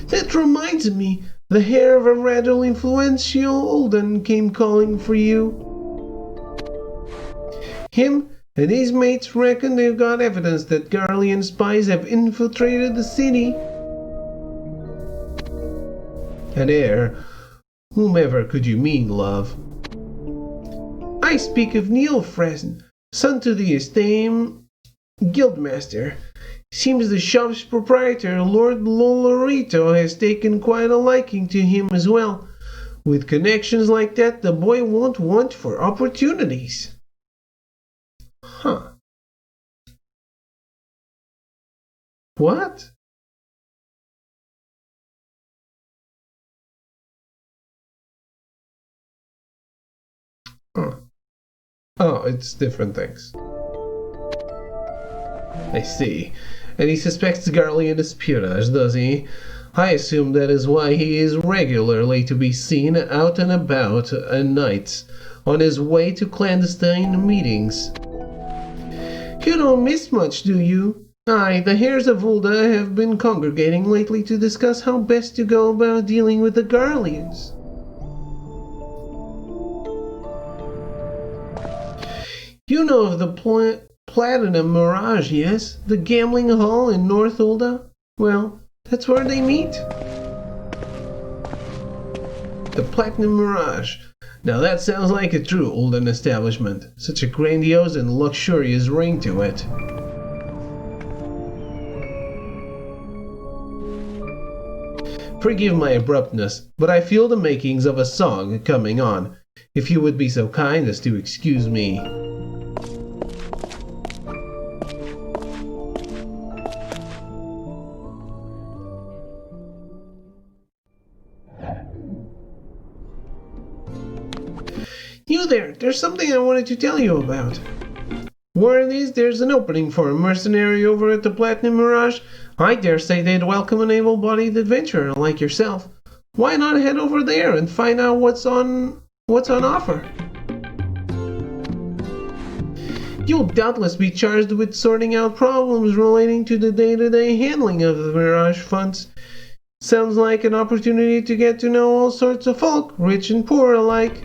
That reminds me, the heir of a rather influential Olden came calling for you. Him and his mates reckon they've got evidence that Garlean spies have infiltrated the city. An heir? Whomever could you mean, love? I speak of Neil Fresn, son to the esteemed guildmaster. Seems the shop's proprietor, Lord Lolorito, has taken quite a liking to him as well. With connections like that, the boy won't want for opportunities. Huh. What? Huh. Oh, it's different things. I see. And he suspects Garlean espionage, does he? I assume that is why he is regularly to be seen out and about at nights, on his way to clandestine meetings. You don't miss much, do you? Aye, the heirs of Ulda have been congregating lately to discuss how best to go about dealing with the Garleans. You know of the Platinum Mirage, yes? The gambling hall in North Ulda? Well, that's where they meet. The Platinum Mirage. Now that sounds like a true Uldan establishment. Such a grandiose and luxurious ring to it. Forgive my abruptness, but I feel the makings of a song coming on. If you would be so kind as to excuse me. You there, there's something I wanted to tell you about. Word is there's an opening for a mercenary over at the Platinum Mirage. I dare say they'd welcome an able-bodied adventurer like yourself. Why not head over there and find out what's on offer? You'll doubtless be charged with sorting out problems relating to the day-to-day handling of the Mirage funds. Sounds like an opportunity to get to know all sorts of folk, rich and poor alike.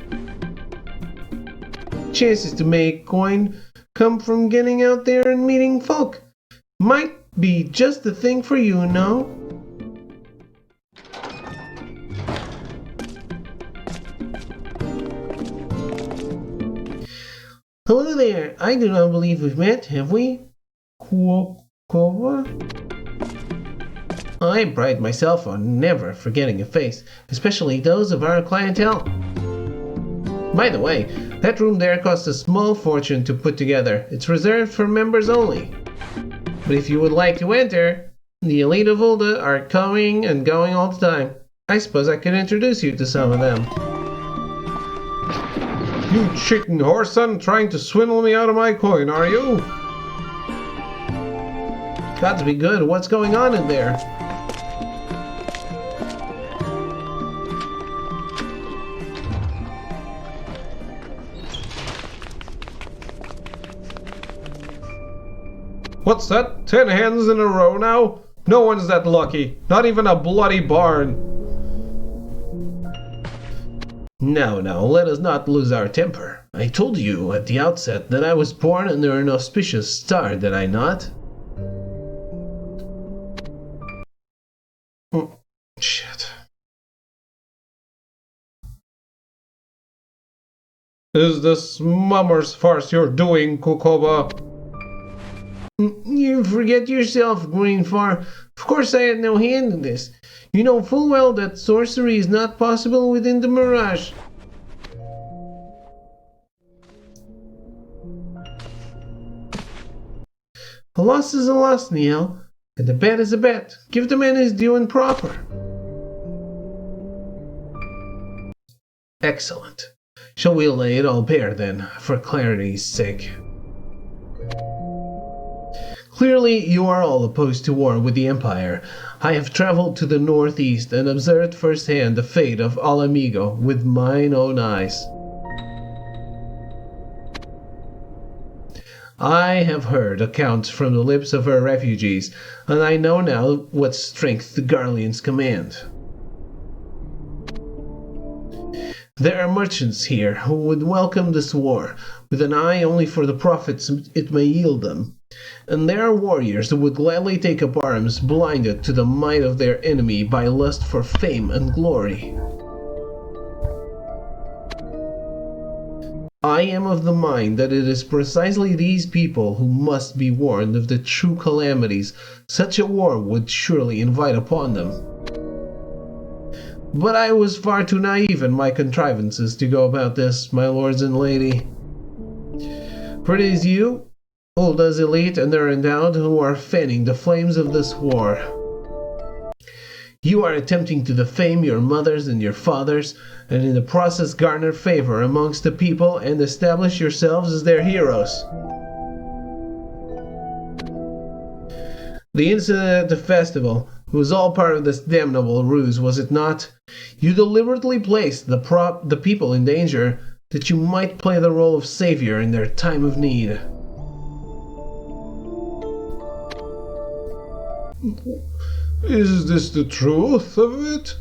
Chances to make coin come from getting out there and meeting folk. Might be just the thing for you, no? Hello there. I do not believe we've met, have we? Kova? I pride myself on never forgetting a face, especially those of our clientele. By the way, that room there costs a small fortune to put together. It's reserved for members only. But if you would like to enter, the elite of Ulda are coming and going all the time. I suppose I could introduce you to some of them. You chicken horse son, trying to swindle me out of my coin, are you? Got to be good. What's going on in there? What's that? 10 hens in a row now? No one's that lucky. Not even a bloody barn. No, let us not lose our temper. I told you at the outset that I was born under an auspicious star, did I not? Shit. Is this mummer's farce you're doing, Kukoba? You forget yourself, Greenfar. Of course I had no hand in this. You know full well that sorcery is not possible within the Mirage. A loss is a loss, Neil, and a bet is a bet. Give the man his due and proper. Excellent. Shall we lay it all bare then, for clarity's sake? Clearly, you are all opposed to war with the Empire. I have traveled to the northeast and observed firsthand the fate of Al Amigo with mine own eyes. I have heard accounts from the lips of her refugees, and I know now what strength the Garleans command. There are merchants here who would welcome this war, with an eye only for the profits it may yield them. And there are warriors who would gladly take up arms, blinded to the might of their enemy by lust for fame and glory. I am of the mind that it is precisely these people who must be warned of the true calamities such a war would surely invite upon them. But I was far too naive in my contrivances to go about this, my lords and lady. For it is you, Ulda's elite and their endowed, who are fanning the flames of this war. You are attempting to defame your mothers and your fathers, and in the process garner favor amongst the people and establish yourselves as their heroes. The incident at the festival was all part of this damnable ruse, was it not? You deliberately placed the people in danger that you might play the role of savior in their time of need. Is this the truth of it?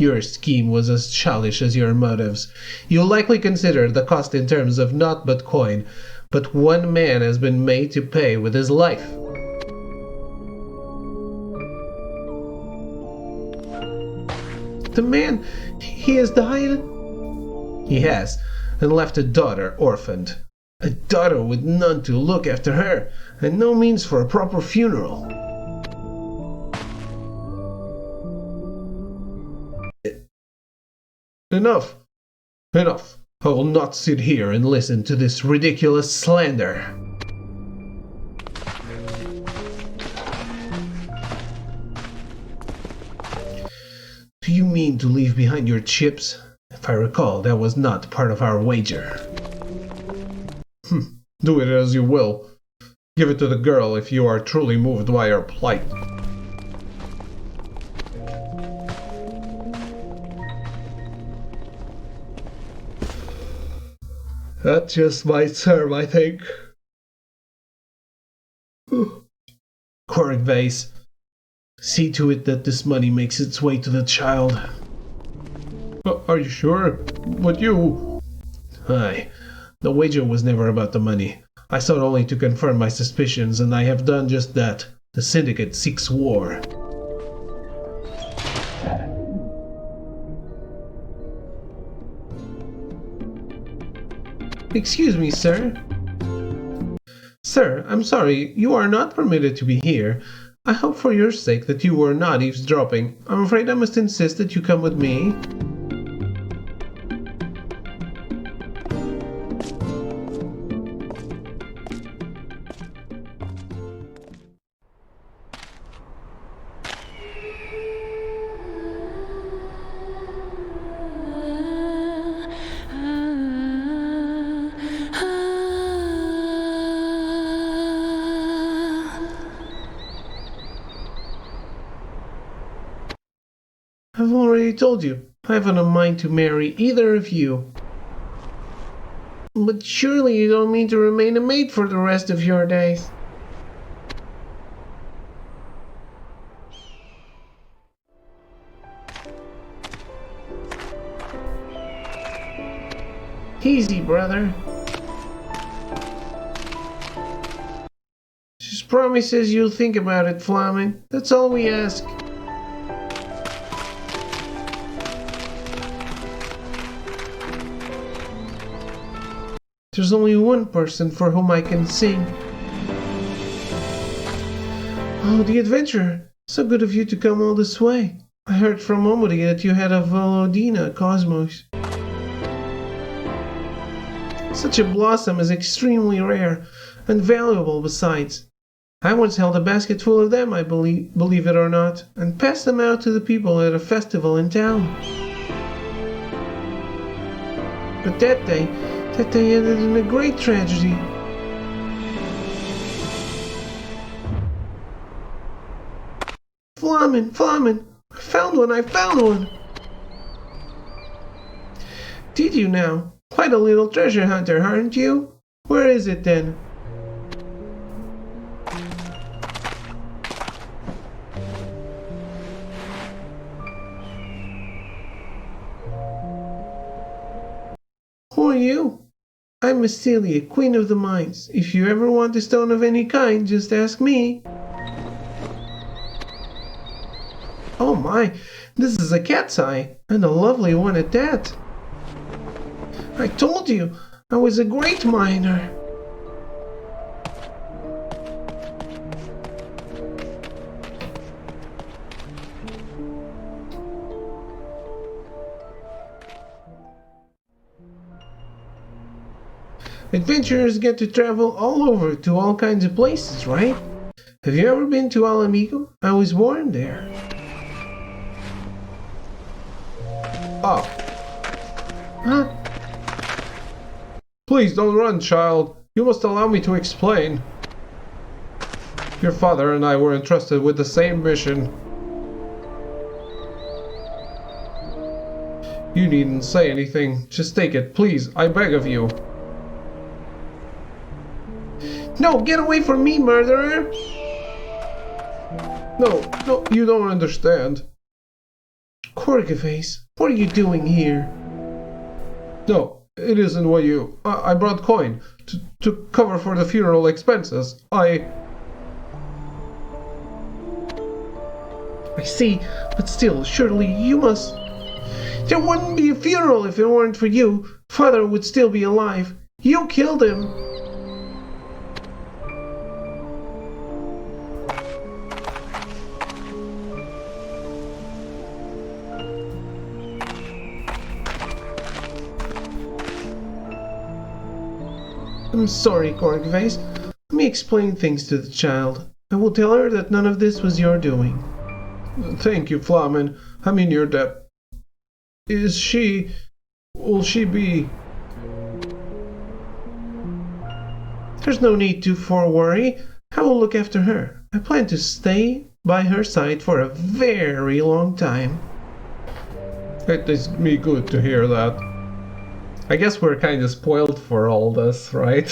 Your scheme was as childish as your motives. You likely consider the cost in terms of naught but coin, but one man has been made to pay with his life. The man, he has died? He has, and left a daughter orphaned. A daughter with none to look after her, and no means for a proper funeral. Enough! Enough! I will not sit here and listen to this ridiculous slander. Do you mean to leave behind your chips? If I recall, that was not part of our wager. Do it as you will. Give it to the girl if you are truly moved by her plight. That just might serve, I think. Cork vase. See to it that this money makes its way to the child. Are you sure? But you... Aye. The wager was never about the money. I sought only to confirm my suspicions, and I have done just that. The syndicate seeks war. Excuse me, sir. Sir, I'm sorry, you are not permitted to be here. I hope for your sake that you were not eavesdropping. I'm afraid I must insist that you come with me. I've already told you, I haven't a mind to marry either of you. But surely you don't mean to remain a maid for the rest of your days. Easy, brother. Just promises you'll think about it, Flaming. That's all we ask. There's only one person for whom I can sing. Oh, the adventurer. So good of you to come all this way. I heard from Omori that you had a Volodina Cosmos. Such a blossom is extremely rare, and valuable besides. I once held a basket full of them, I believe it or not, and passed them out to the people at a festival in town. but that day ended in a great tragedy. Flamen! I found one! Did you now? Quite a little treasure hunter, aren't you? Where is it then? Who are you? I'm Miss Celia, Queen of the Mines. If you ever want a stone of any kind, just ask me. Oh my, this is a cat's eye, and a lovely one at that. I told you, I was a great miner. Adventurers get to travel all over to all kinds of places, right? Have you ever been to Alamigo? I was born there. Oh. Huh? Please don't run, child. You must allow me to explain. Your father and I were entrusted with the same mission. You needn't say anything. Just take it, please. I beg of you. No, get away from me, murderer! No, you don't understand. Corgavace, what are you doing here? No, it isn't what you... I brought coin to cover for the funeral expenses. I see, but still, surely you must... There wouldn't be a funeral if it weren't for you. Father would still be alive. You killed him. I'm sorry, Corgavace. Let me explain things to the child. I will tell her that none of this was your doing. Thank you, Flamen. I'm in your debt. Will she be... There's no need for worry. I will look after her. I plan to stay by her side for a very long time. It is me good to hear that. I guess we're kind of spoiled for all this, right?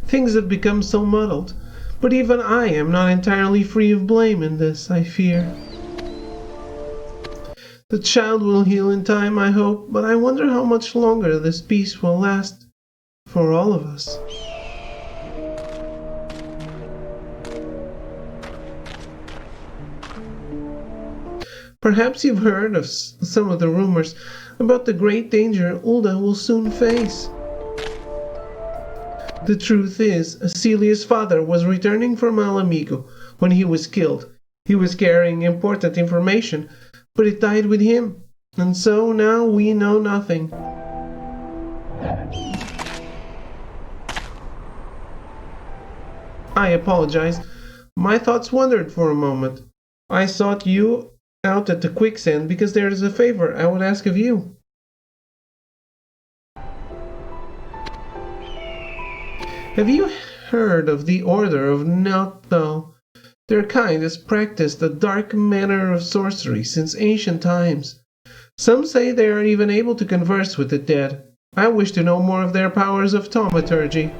Things have become so muddled, but even I am not entirely free of blame in this, I fear. The child will heal in time, I hope, but I wonder how much longer this peace will last for all of us. Perhaps you've heard of some of the rumors about the great danger Ulda will soon face. The truth is, Celia's father was returning from Alamigo when he was killed. He was carrying important information, but it died with him, and so now we know nothing. I apologize. My thoughts wandered for a moment. I sought you out at the quicksand because there is a favor I would ask of you. Have you heard of the Order of Nautho? Their kind has practiced a dark manner of sorcery since ancient times. Some say they are even able to converse with the dead. I wish to know more of their powers of thaumaturgy.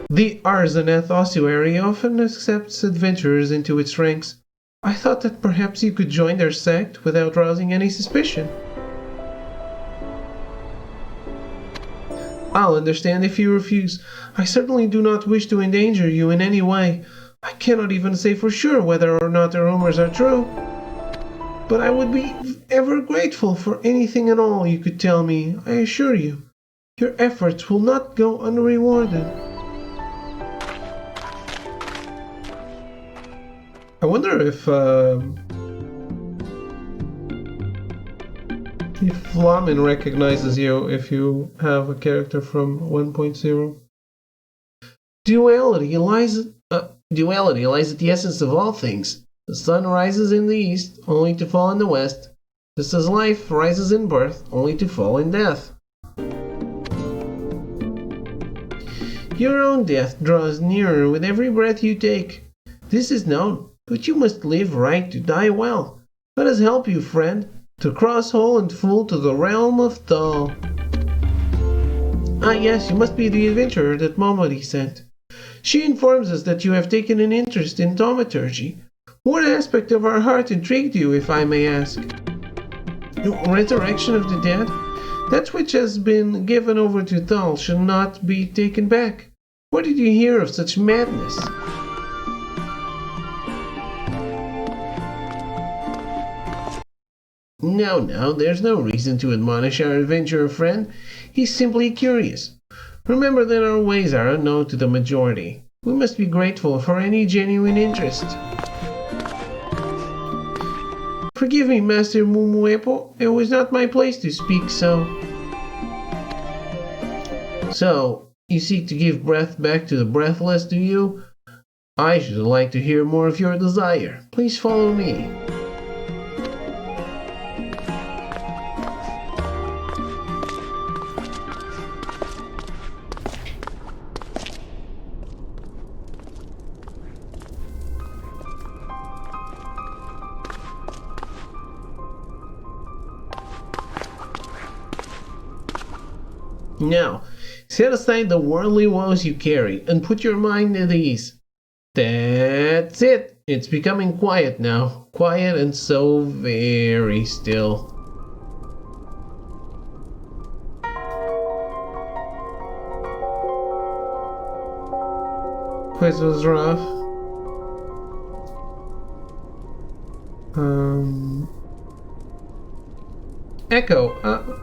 The Arzaneth ossuary often accepts adventurers into its ranks. I thought that perhaps you could join their sect without rousing any suspicion. I'll understand if you refuse. I certainly do not wish to endanger you in any way. I cannot even say for sure whether or not the rumors are true. But I would be ever grateful for anything and all you could tell me, I assure you. Your efforts will not go unrewarded. I wonder if Flamen recognizes you if you have a character from 1.0. Duality lies at the essence of all things. The sun rises in the east, only to fall in the west, just as life rises in birth, only to fall in death. Your own death draws nearer with every breath you take. This is known, but you must live right to die well. Let us help you, friend, to cross whole and full to the realm of Thal. Ah yes, you must be the adventurer that Momodi sent. She informs us that you have taken an interest in thaumaturgy. What aspect of our heart intrigued you, if I may ask? Resurrection of the dead? That which has been given over to Thal should not be taken back. Where did you hear of such madness? No, there's no reason to admonish our adventurer friend. He's simply curious. Remember that our ways are unknown to the majority. We must be grateful for any genuine interest. Forgive me, Master Mumuepo. It was not my place to speak so. So, you seek to give breath back to the breathless, do you? I should like to hear more of your desire. Please follow me. Now, set aside the worldly woes you carry and put your mind at ease. That's it. It's becoming quiet now. Quiet and so very still. Quiz was rough. Echo.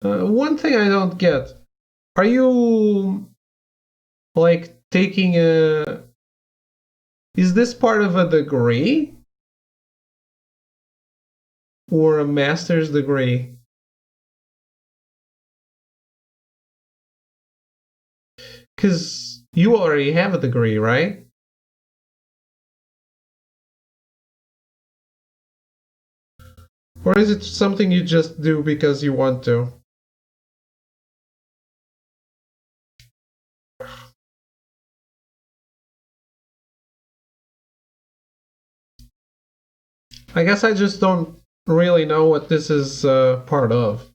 One thing I don't get. Are you like taking a... Is this part of a degree? Or a master's degree? Because you already have a degree, right? Or is it something you just do because you want to? I guess I just don't really know what this is part of.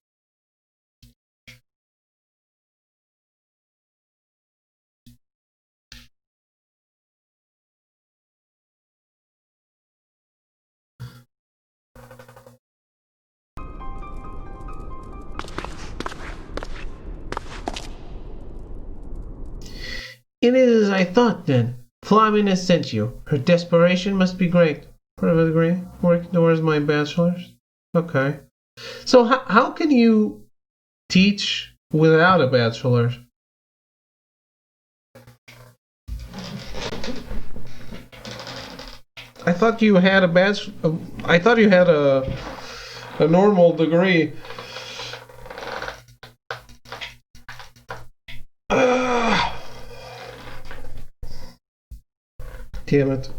It is as I thought then. Flamin has sent you. Her desperation must be great. Part of a degree, working towards my bachelor's. Okay. So how can you teach without a bachelor's? I thought you had a I thought you had a normal degree. Damn it.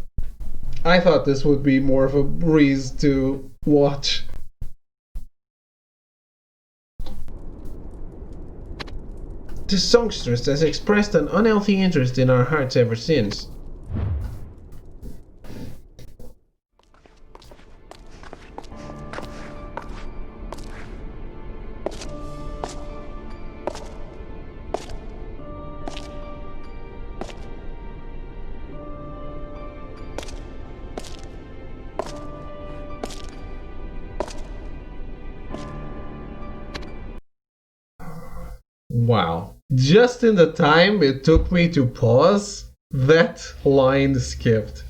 I thought this would be more of a breeze to watch. The songstress has expressed an unhealthy interest in our hearts ever since. Wow. Just in the time it took me to pause, that line skipped.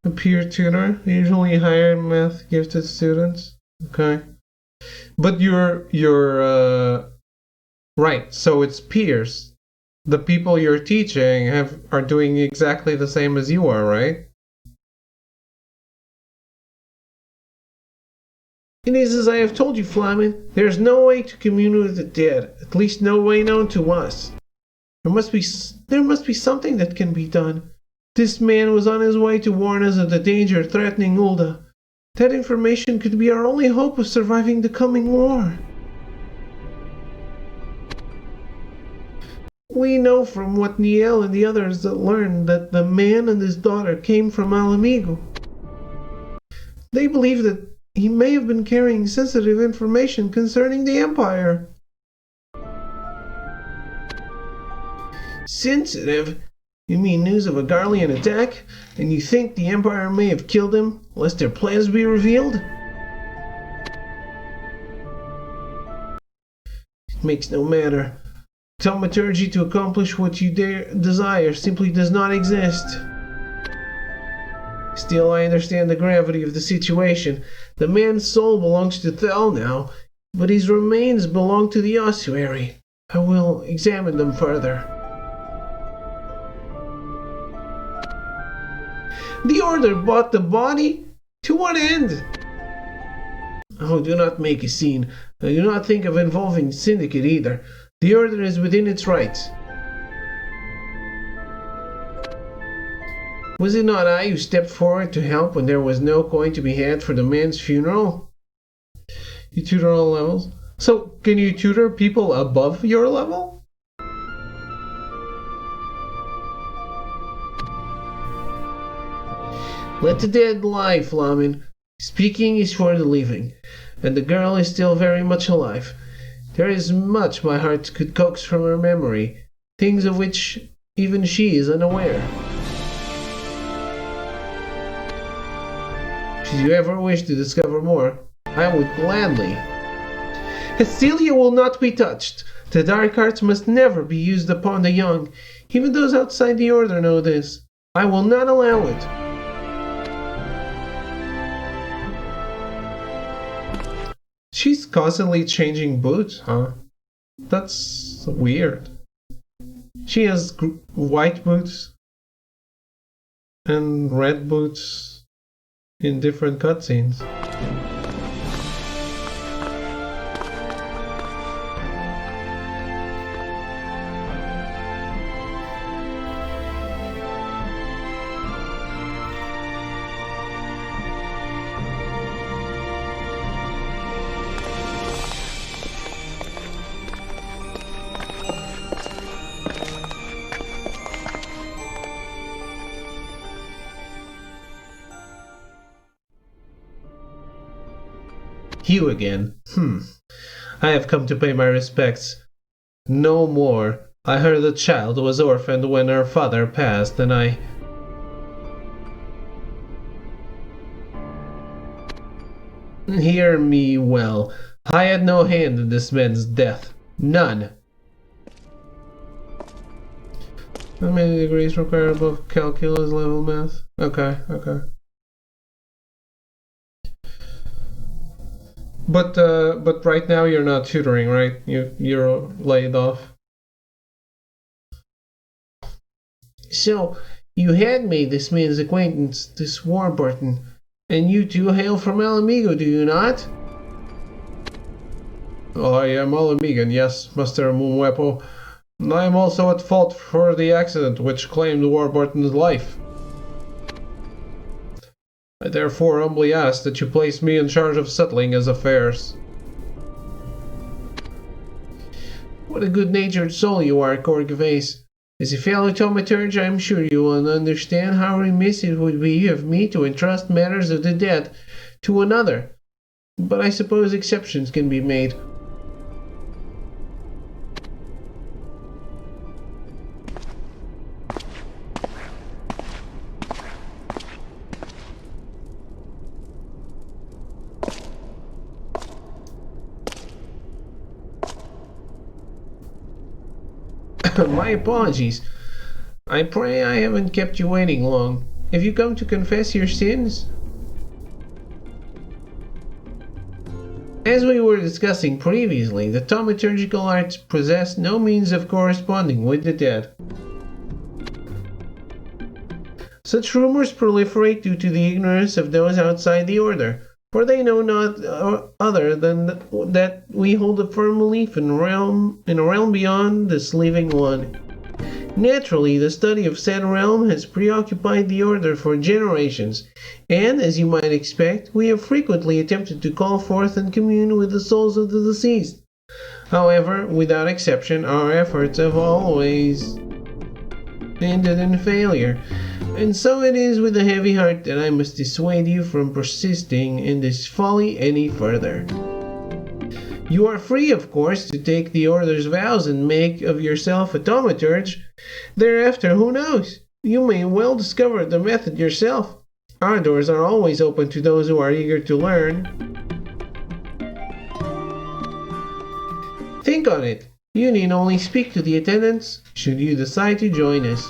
A peer tutor, usually hire math gifted students. Okay. But you're right, so it's peers. The people you're teaching are doing exactly the same as you are, right? It is as I have told you, Flamin. There is no way to commune with the dead, at least no way known to us. There must be something that can be done. This man was on his way to warn us of the danger threatening Ulda. That information could be our only hope of surviving the coming war. We know from what Niel and the others learned that the man and his daughter came from Alamigo. They believe that he may have been carrying sensitive information concerning the Empire. Sensitive? You mean news of a Garlean attack? And you think the Empire may have killed him, lest their plans be revealed? It makes no matter. Thaumaturgy to accomplish what you desire simply does not exist. Still, I understand the gravity of the situation. The man's soul belongs to Thel now, but his remains belong to the ossuary. I will examine them further. The Order bought the body? To what end? Oh, do not make a scene. I do not think of involving Syndicate either. The Order is within its rights. Was it not I who stepped forward to help when there was no coin to be had for the man's funeral? You tutor all levels? So, can you tutor people above your level? Let the dead lie, Flamin. Speaking is for the living, and the girl is still very much alive. There is much my heart could coax from her memory, things of which even she is unaware. Should you ever wish to discover more, I would gladly. Hecilia will not be touched. The dark arts must never be used upon the young. Even those outside the Order know this. I will not allow it. She's constantly changing boots, huh? That's weird. She has white boots and red boots in different cutscenes. You again. I have come to pay my respects. No more. I heard the child was orphaned when her father passed, and I... Hear me well. I had no hand in this man's death. None. How many degrees required above calculus level math? Okay. But right now you're not tutoring, right? You're laid off. So, you had made this man's acquaintance, this Warburton, and you two hail from Alamigo, do you not? I am Alamigan, yes, Master Mumwepo. I am also at fault for the accident which claimed Warburton's life. I therefore humbly ask that you place me in charge of settling his affairs. What a good-natured soul you are, Corgevase. As a fellow thaumaturge, I am sure you will understand how remiss it would be of me to entrust matters of the dead to another. But I suppose exceptions can be made. My apologies. I pray I haven't kept you waiting long. Have you come to confess your sins? As we were discussing previously, the thaumaturgical arts possess no means of corresponding with the dead. Such rumors proliferate due to the ignorance of those outside the Order, for they know not other than that we hold a firm belief in a realm beyond this living one. Naturally, the study of said realm has preoccupied the Order for generations, and, as you might expect, we have frequently attempted to call forth and commune with the souls of the deceased. However, without exception, our efforts have always ended in failure, and so it is with a heavy heart that I must dissuade you from persisting in this folly any further. You are free, of course, to take the Order's vows and make of yourself a thaumaturge. Thereafter, who knows? You may well discover the method yourself. Our doors are always open to those who are eager to learn. Think on it. You need only speak to the attendants should you decide to join us.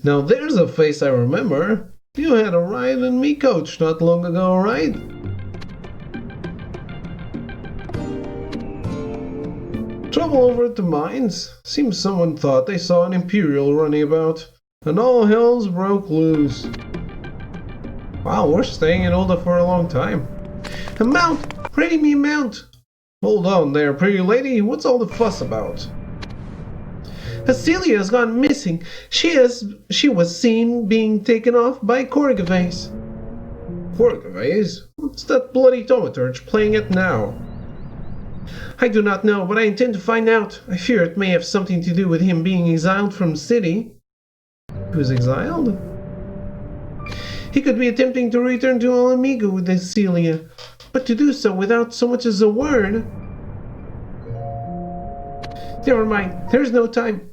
Now there's a face I remember. You had a ride in me coach not long ago, right? Trouble over at the mines? Seems someone thought they saw an Imperial running about, and all hells broke loose. Wow, we're staying in Ulda for a long time. A mount! Ready me a mount! Hold on there, pretty lady, what's all the fuss about? Cecilia has gone missing. She was seen being taken off by Corgavase. Corgavase? What's that bloody thaumaturge playing at now? I do not know, but I intend to find out. I fear it may have something to do with him being exiled from the city. He was exiled? He could be attempting to return to Alamigo with Cecilia, but to do so without so much as a word. Never mind, there's no time.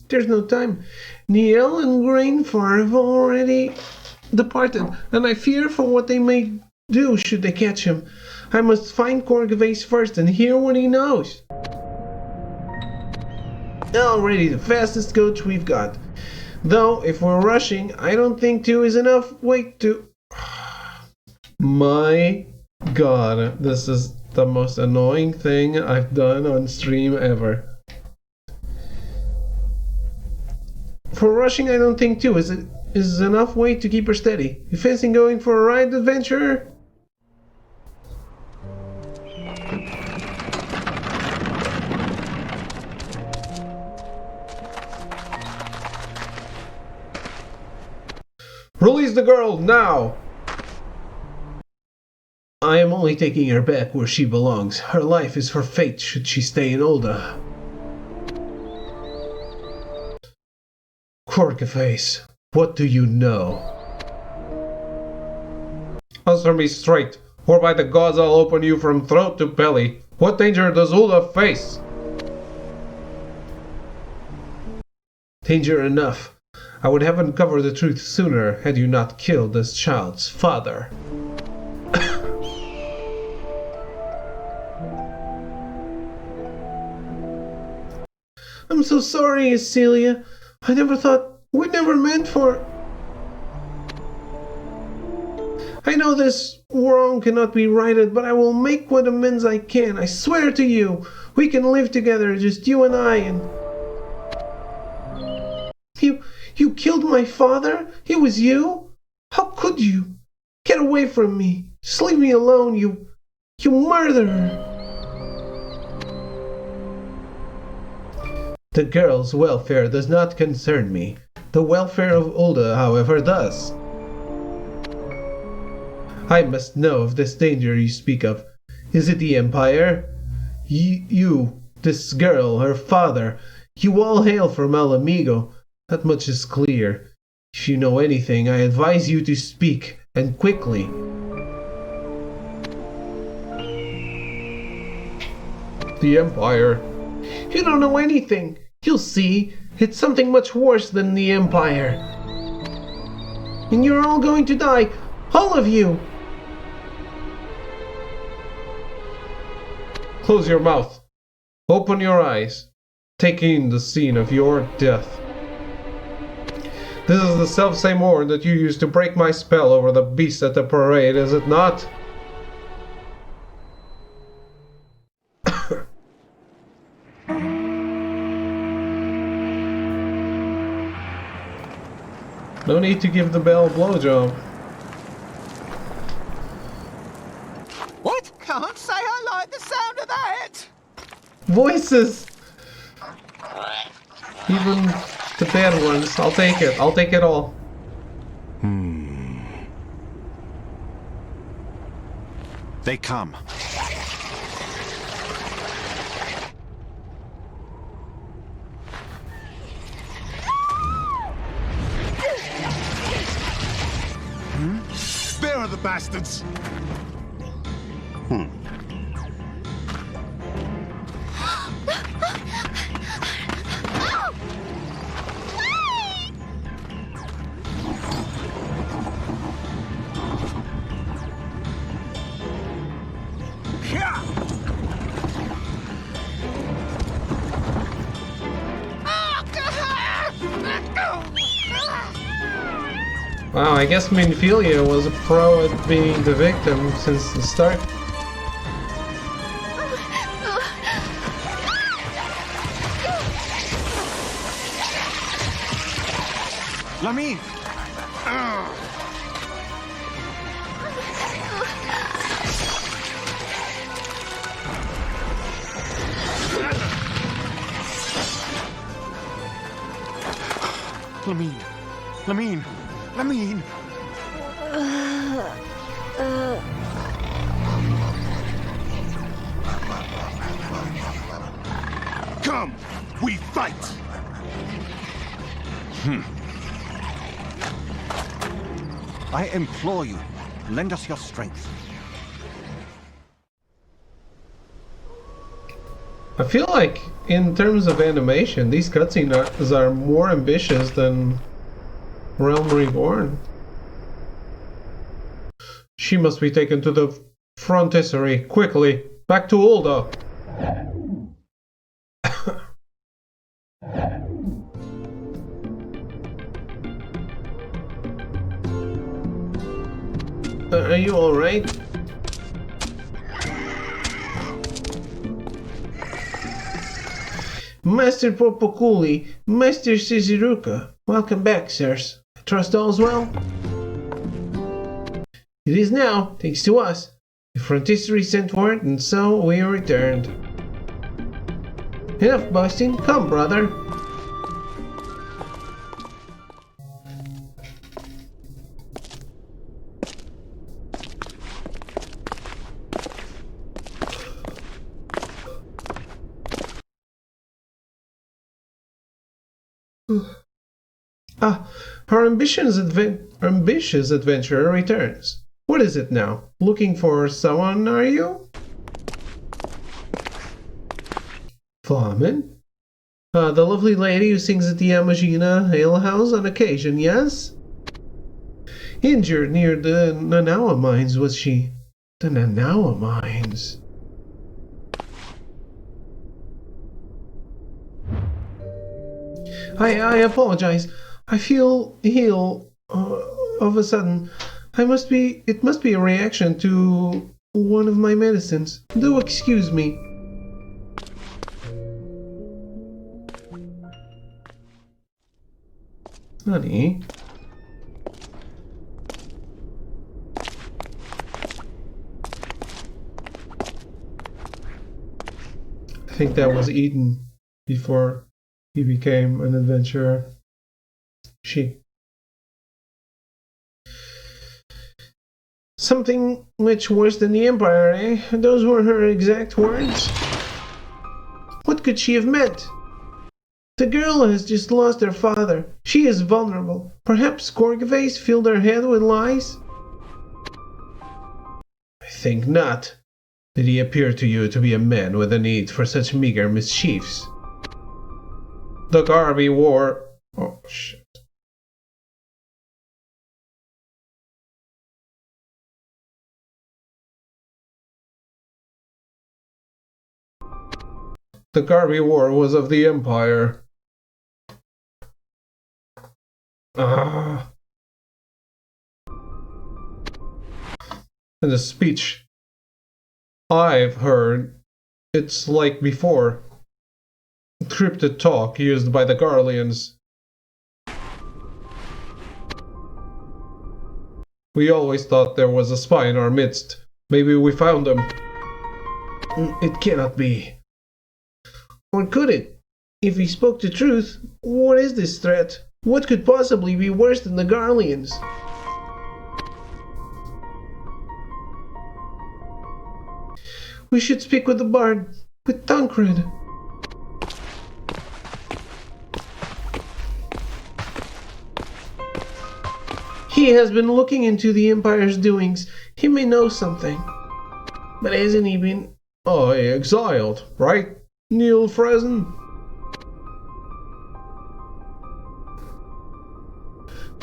There's no time. Niel and Grainfar have already departed, and I fear for what they may do should they catch him. I must find Corgavase first and hear what he knows. Already the fastest coach we've got. Though, if we're rushing, I don't think 2 is enough. Wait, 2... My god, this is the most annoying thing I've done on stream ever. For rushing, I don't think 2 is enough weight to keep her steady. You fancy going for a ride, adventurer? Release the girl, now! I am only taking her back where she belongs. Her life is her fate should she stay in Ulda. Corgavase, what do you know? Answer me straight, or by the gods I'll open you from throat to belly. What danger does Ulda face? Danger enough. I would have uncovered the truth sooner had you not killed this child's father. I'm so sorry, Celia. I never thought... We never meant for... I know this wrong cannot be righted, but I will make what amends I can. I swear to you. We can live together, just you and I, and... You killed my father? It was you? How could you? Get away from me. Just leave me alone, you murderer. The girl's welfare does not concern me. The welfare of Ulda, however, does. I must know of this danger you speak of. Is it the Empire? You, this girl, her father, you all hail from Alamigo. That much is clear. If you know anything, I advise you to speak, and quickly. The Empire. You don't know anything. You'll see. It's something much worse than the Empire. And you're all going to die. All of you. Close your mouth. Open your eyes. Take in the scene of your death. This is the self-same horn that you used to break my spell over the beast at the parade, is it not? No need to give the bell a blowjob. What? Can't say I like the sound of that. Voices! Even the bad ones. I'll take it. I'll take it all. They come. There are the bastards. Wow, I guess Minfilia was a pro at being the victim since the start. Lamine! Lamine! Lamine! Lamine! Come, we fight. I implore you, lend us your strength. I feel like, in terms of animation, these cutscenes are more ambitious than Realm Reborn. She must be taken to the frontistery, quickly. Back to Ulda. Are you alright? Master Popokuli, Master Shizuruka, welcome back, sirs. I trust all's well? It is now, thanks to us. The frontistery sent word, and so we returned. Enough boasting, come, brother. Our ambitious adventurer returns. What is it now? Looking for someone, are you? Flamen? The lovely lady who sings at the Amagina Ale House on occasion, yes? Injured near the Nanawa mines, was she? The Nanawa mines. I apologize. I feel ill of a sudden. It must be a reaction to one of my medicines. Do excuse me. Honey. I think that was eaten before he became an adventurer. She. Something much worse than the Empire, eh? Those were her exact words. What could she have meant? The girl has just lost her father. She is vulnerable. Perhaps Gorgavace filled her head with lies? I think not. Did he appear to you to be a man with a need for such meager mischiefs? The garb he wore... Oh, shit. The garb he wore was of the Empire. Ah. And the speech I've heard, it's like before. Encrypted talk used by the Garleans. We always thought there was a spy in our midst. Maybe we found him. It cannot be. Or could it? If he spoke the truth, what is this threat? What could possibly be worse than the Garleans? We should speak with the bard, with Tancred. He has been looking into the Empire's doings. He may know something. But hasn't he been... Oh, exiled, right? Neil Fresen?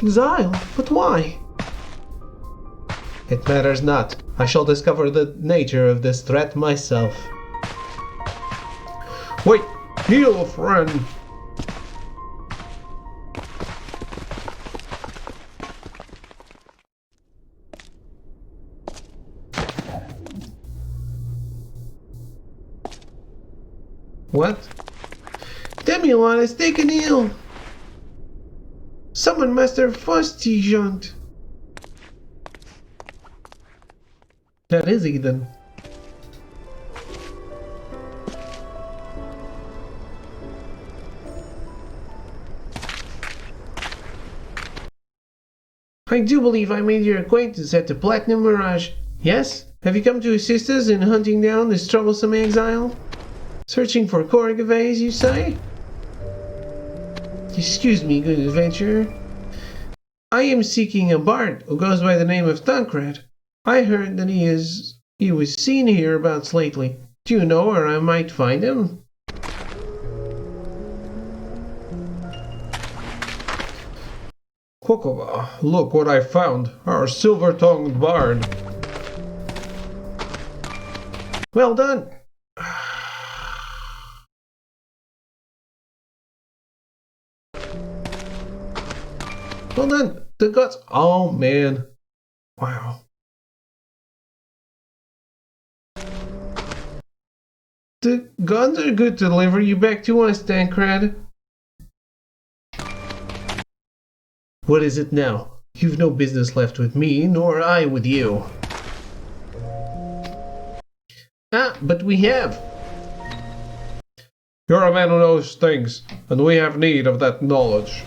Exiled? But why? It matters not. I shall discover the nature of this threat myself. Wait! Neil Fresen! What? Demilon has taken ill. Summon Master Fustigant. That is Eden. I do believe I made your acquaintance at the Platinum Mirage. Yes? Have you come to assist us in hunting down this troublesome exile? Searching for Corrigaves, you say? Excuse me, good adventurer. I am seeking a bard who goes by the name of Tancred. I heard that he was seen hereabouts lately. Do you know where I might find him? Kokova, look what I found. Our silver-tongued bard. Well done. Well done. The guts. Oh man. Wow. The guns are good to deliver you back to us, Tancred. What is it now? You've no business left with me, nor I with you. Ah, but we have. You're a man who knows things, and we have need of that knowledge.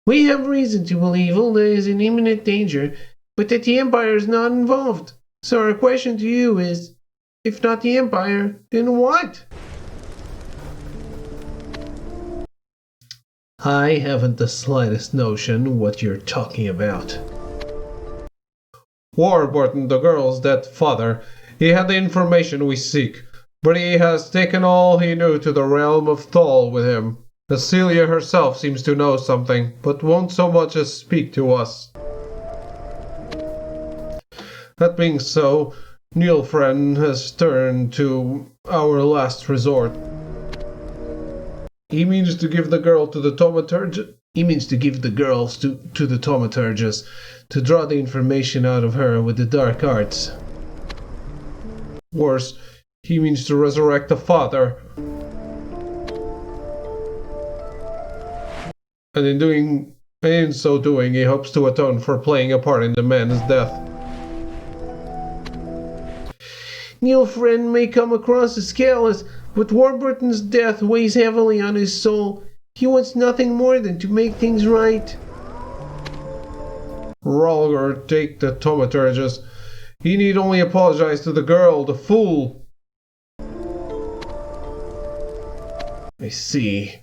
We have reason to believe Ulda is in imminent danger, but that the Empire is not involved. So our question to you is, if not the Empire, then what? I haven't the slightest notion what you're talking about. Warburton, the girl's dead father, he had the information we seek, but he has taken all he knew to the realm of Thal with him. Celia herself seems to know something, but won't so much as speak to us. That being so, Nilfren has turned to our last resort. He means to give the girl to the thaumaturgus. He means to give the girls to the thaumaturgus, to draw the information out of her with the dark arts. Worse, he means to resurrect the father. And in so doing, he hopes to atone for playing a part in the man's death. Nilfren may come across as callous, but Warburton's death weighs heavily on his soul. He wants nothing more than to make things right. Rolger, take the thaumaturgus. He need only apologize to the girl, the fool. I see.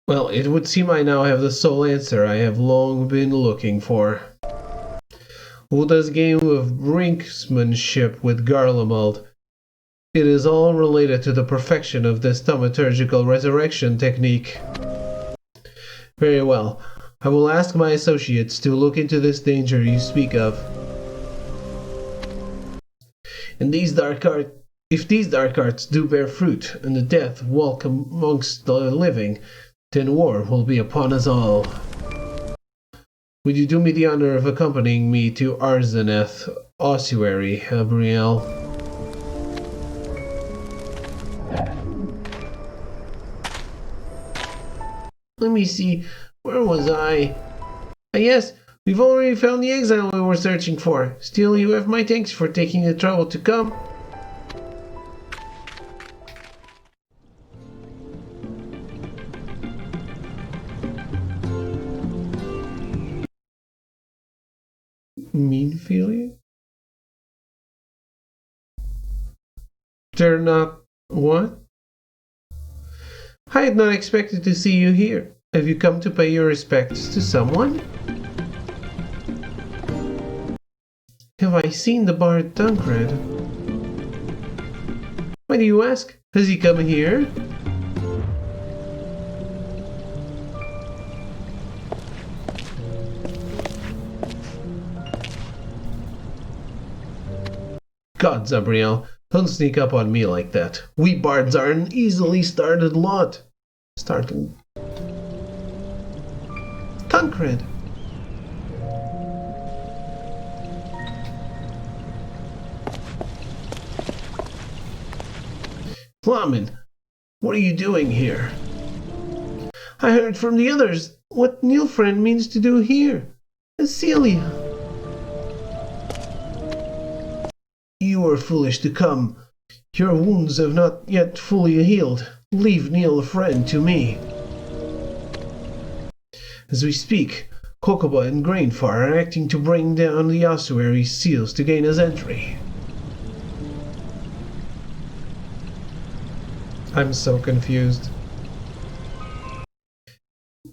Well, it would seem I now have the sole answer I have long been looking for. Ulda's game of brinksmanship with Garlemald. It is all related to the perfection of this thaumaturgical resurrection technique. Very well. I will ask my associates to look into this danger you speak of. And if these dark arts do bear fruit, and the death walk amongst the living, then war will be upon us all. Would you do me the honor of accompanying me to Arzeneth ossuary, Abriel? Let me see, where was I? Ah, yes, we've already found the exile we were searching for. Still, you have my thanks for taking the trouble to come. Mean feeling? They're not... what? I had not expected to see you here. Have you come to pay your respects to someone? Have I seen the bard Tancred? Why do you ask? Has he come here? God, Zabriel, don't sneak up on me like that. We bards are an easily started lot. Tancred. Flamin, what are you doing here? I heard from the others what Nilfred means to do here. Celia. You were foolish to come. Your wounds have not yet fully healed. Leave Nilfred to me. As we speak, Kokoba and Grainfar are acting to bring down the ossuary's seals to gain us entry. I'm so confused.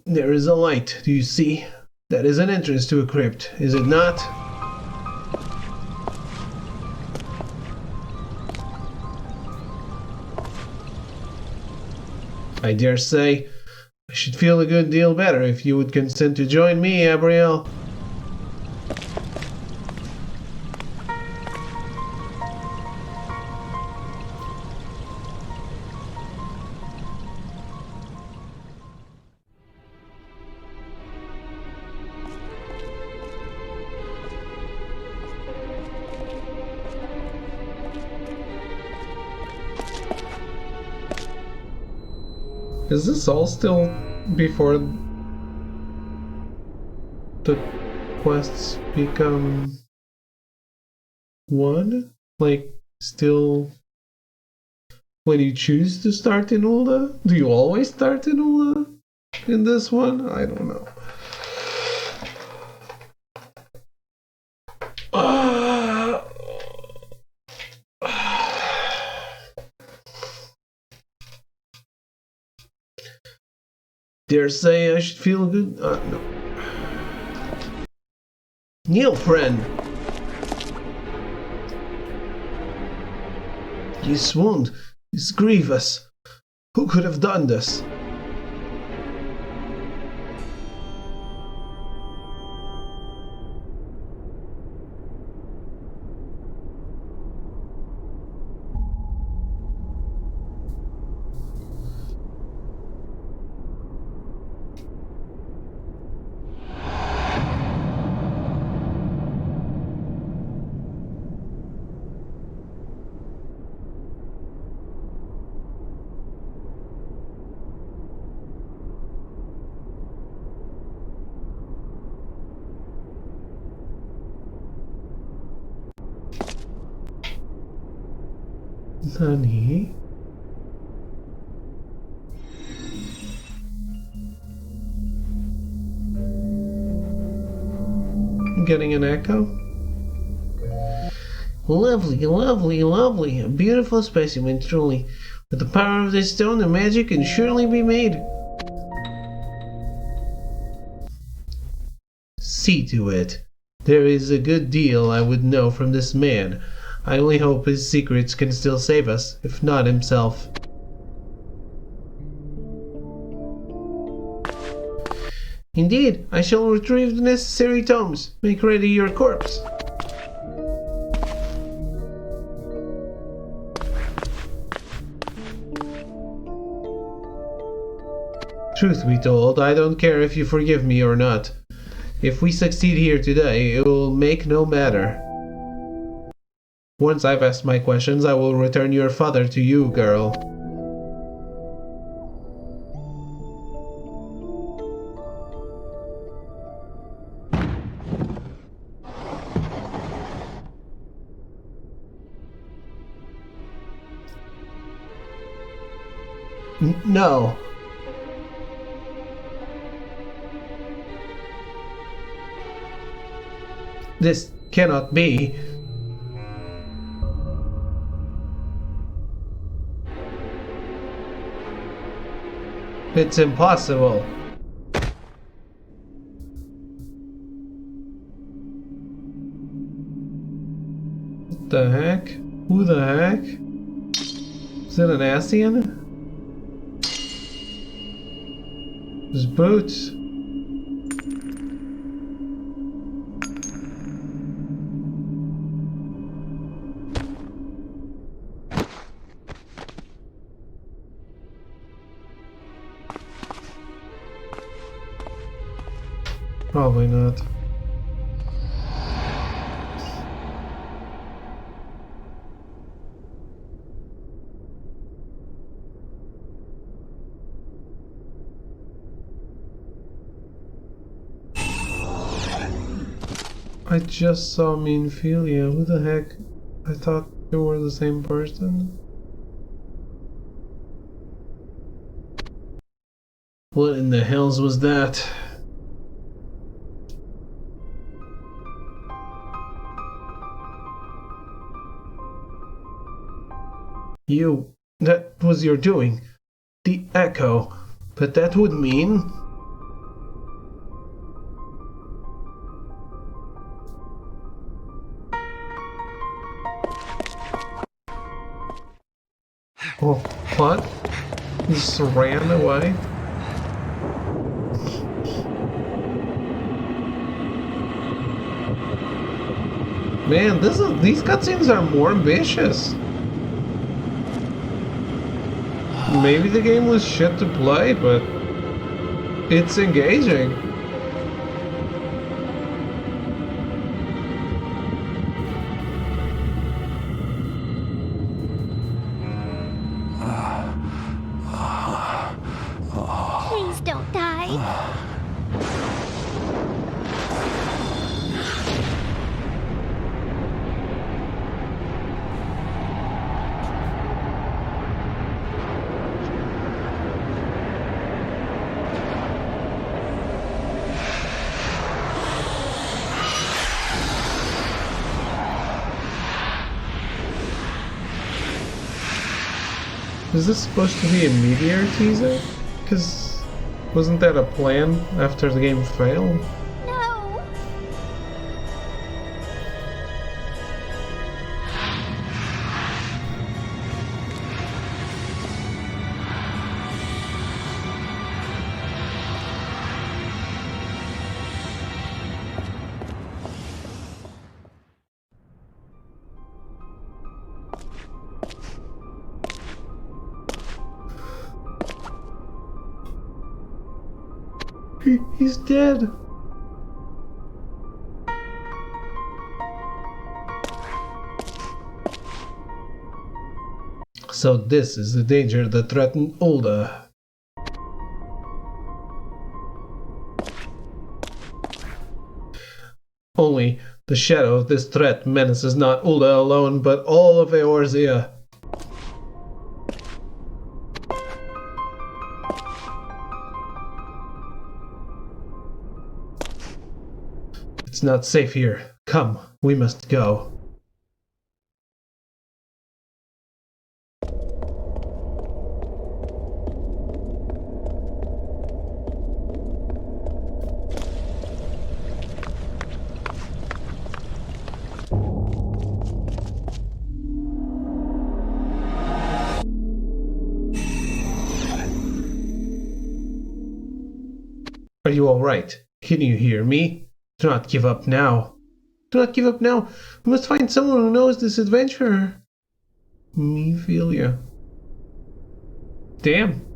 There is a light, do you see? That is an entrance to a crypt, is it not? I dare say I should feel a good deal better if you would consent to join me, Abriel. Is this all still before the quests become one? Like, still when you choose to start in Ulda? Do you always start in Ulda in this one? I don't know. Dare say I should feel good. No. Nilfred! You swooned. It's grievous. Who could have done this? Nani? I'm getting an echo. Lovely, lovely, lovely. A beautiful specimen, truly. With the power of this stone, the magic can surely be made. See to it. There is a good deal I would know from this man. I only hope his secrets can still save us, if not himself. Indeed, I shall retrieve the necessary tomes. Make ready your corpse. Truth be told, I don't care if you forgive me or not. If we succeed here today, it will make no matter. Once I've asked my questions, I will return your father to you, girl. No. This cannot be. It's impossible. What the heck? Who the heck? Is it an Asian? His boots. Probably not. I just saw Minfilia. Who the heck? I thought they were the same person. What in the hells was that? You. That was your doing. The echo. But that would mean... Oh, what? He just ran away? Man, these cutscenes are more ambitious. Maybe the game was shit to play, but it's engaging. Please don't die. Is this supposed to be a Meteor teaser? Because wasn't that a plan after the game failed? No. He's dead. So this is the danger that threatened Ulda. Only the shadow of this threat menaces not Ulda alone, but all of Eorzea. It's not safe here. Come, we must go. Are you you all right? Can you hear me? Do not give up now. Do not give up now. We must find someone who knows this adventurer. Minfilia. Damn.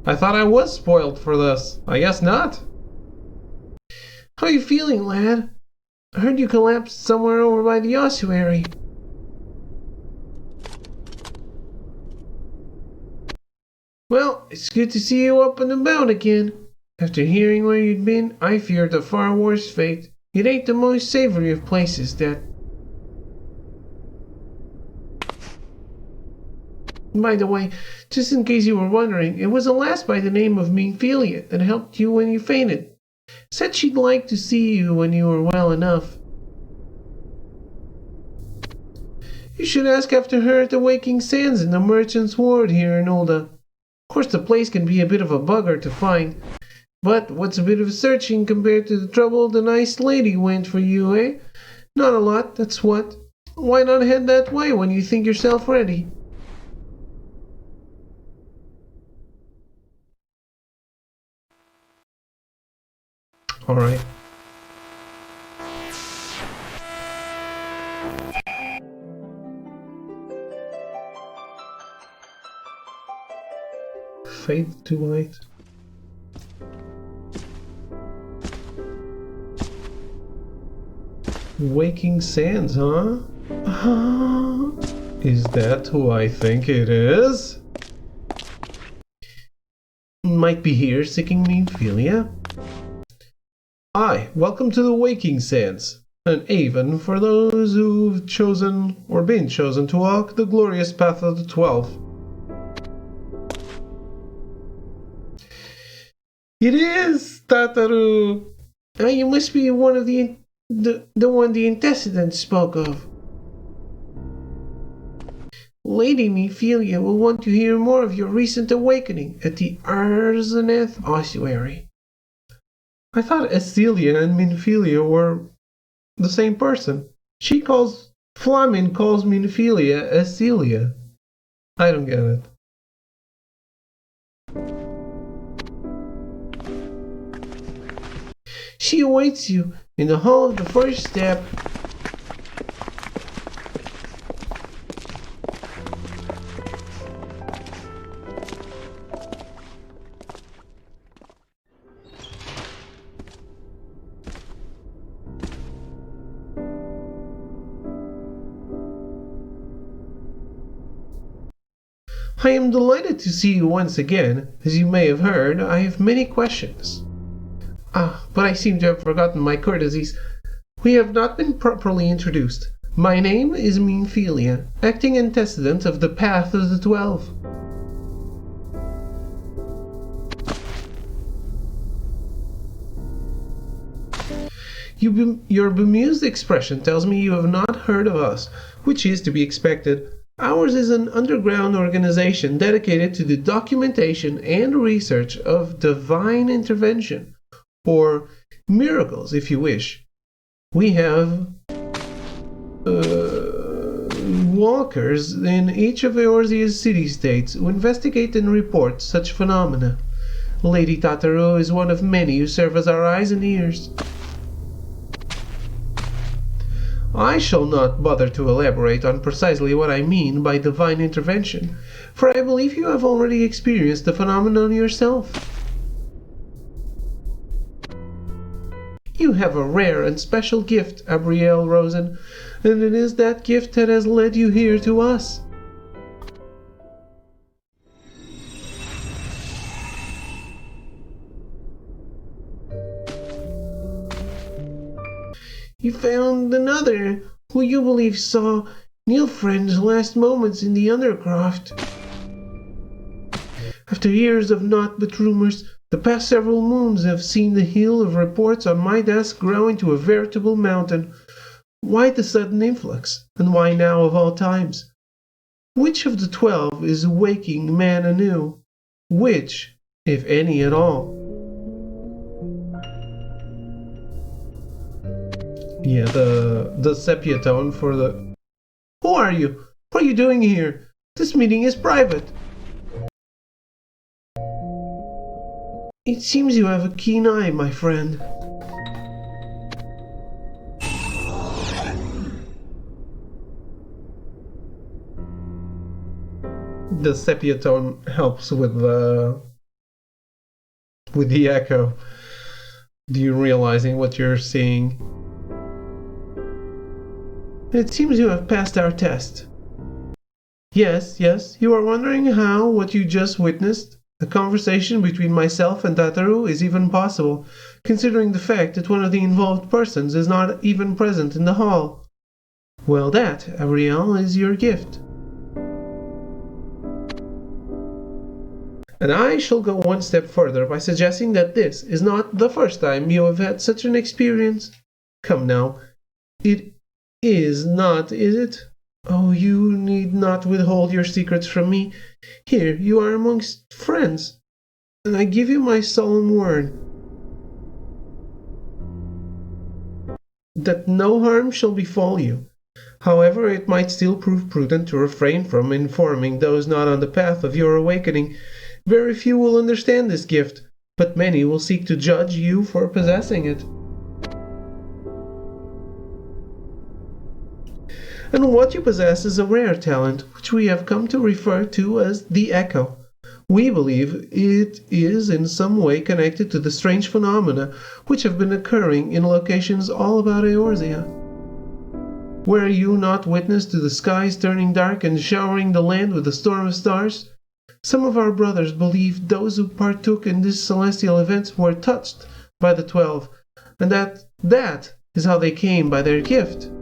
I thought I was spoiled for this. I guess not. How are you feeling, lad? I heard you collapsed somewhere over by the ossuary. Well, it's good to see you up and about again. After hearing where you'd been, I feared a far worse fate. It ain't the most savory of places, that. By the way, just in case you were wondering, it was a lass by the name of Minfilia that helped you when you fainted. Said she'd like to see you when you were well enough. You should ask after her at the Waking Sands in the Merchant's Ward here in Ulda. Of course, the place can be a bit of a bugger to find, but what's a bit of searching compared to the trouble the nice lady went for you, eh? Not a lot, that's what. Why not head that way when you think yourself ready? Alright. Faith to light. Waking Sands, huh? Is that who I think it is? Might be here seeking Minfilia? Hi, welcome to the Waking Sands, an haven for those who've chosen or been chosen to walk the glorious path of the 12. It is, Tataru! You must be one of the one the antecedents spoke of. Lady Minfilia will want to hear more of your recent awakening at the Arzaneth ossuary. I thought Acelia and Minfilia were the same person. Flamin calls Minfilia Acelia. I don't get it. She awaits you in the hall of the first step. I am delighted to see you once again. As you may have heard, I have many questions. But I seem to have forgotten my courtesies. We have not been properly introduced. My name is Minfilia, acting antecedent of the Path of the 12. Your bemused expression tells me you have not heard of us, which is to be expected. Ours is an underground organization dedicated to the documentation and research of divine intervention, or miracles if you wish. We have walkers in each of Eorzea's city-states who investigate and report such phenomena. Lady Tataru is one of many who serve as our eyes and ears. I shall not bother to elaborate on precisely what I mean by divine intervention, for I believe you have already experienced the phenomenon yourself. You have a rare and special gift, Abrielle Rosen, and it is that gift that has led you here to us. You found another who you believe saw Nilfrend's last moments in the Undercroft. After years of naught but rumors, the past several moons have seen the hill of reports on my desk grow into a veritable mountain. Why the sudden influx, and why now of all times? Which of the 12 is waking man anew? Which, if any at all? Yeah, the sepia tone for the... Who are you? What are you doing here? This meeting is private. It seems you have a keen eye, my friend. The sepia tone helps with the echo. Do you realizing what you're seeing? It seems you have passed our test. Yes, you are wondering how what you just witnessed, a conversation between myself and Tataru, is even possible, considering the fact that one of the involved persons is not even present in the hall. Well, that, Ariel, is your gift. And I shall go one step further by suggesting that this is not the first time you have had such an experience. Come now, it is not, is it? Oh, you need not withhold your secrets from me. Here, you are amongst friends, and I give you my solemn word that no harm shall befall you. However, it might still prove prudent to refrain from informing those not on the path of your awakening. Very few will understand this gift, but many will seek to judge you for possessing it. And what you possess is a rare talent, which we have come to refer to as the Echo. We believe it is in some way connected to the strange phenomena which have been occurring in locations all about Eorzea. Were you not witness to the skies turning dark and showering the land with a storm of stars? Some of our brothers believed those who partook in these celestial events were touched by the 12, and that is how they came by their gift.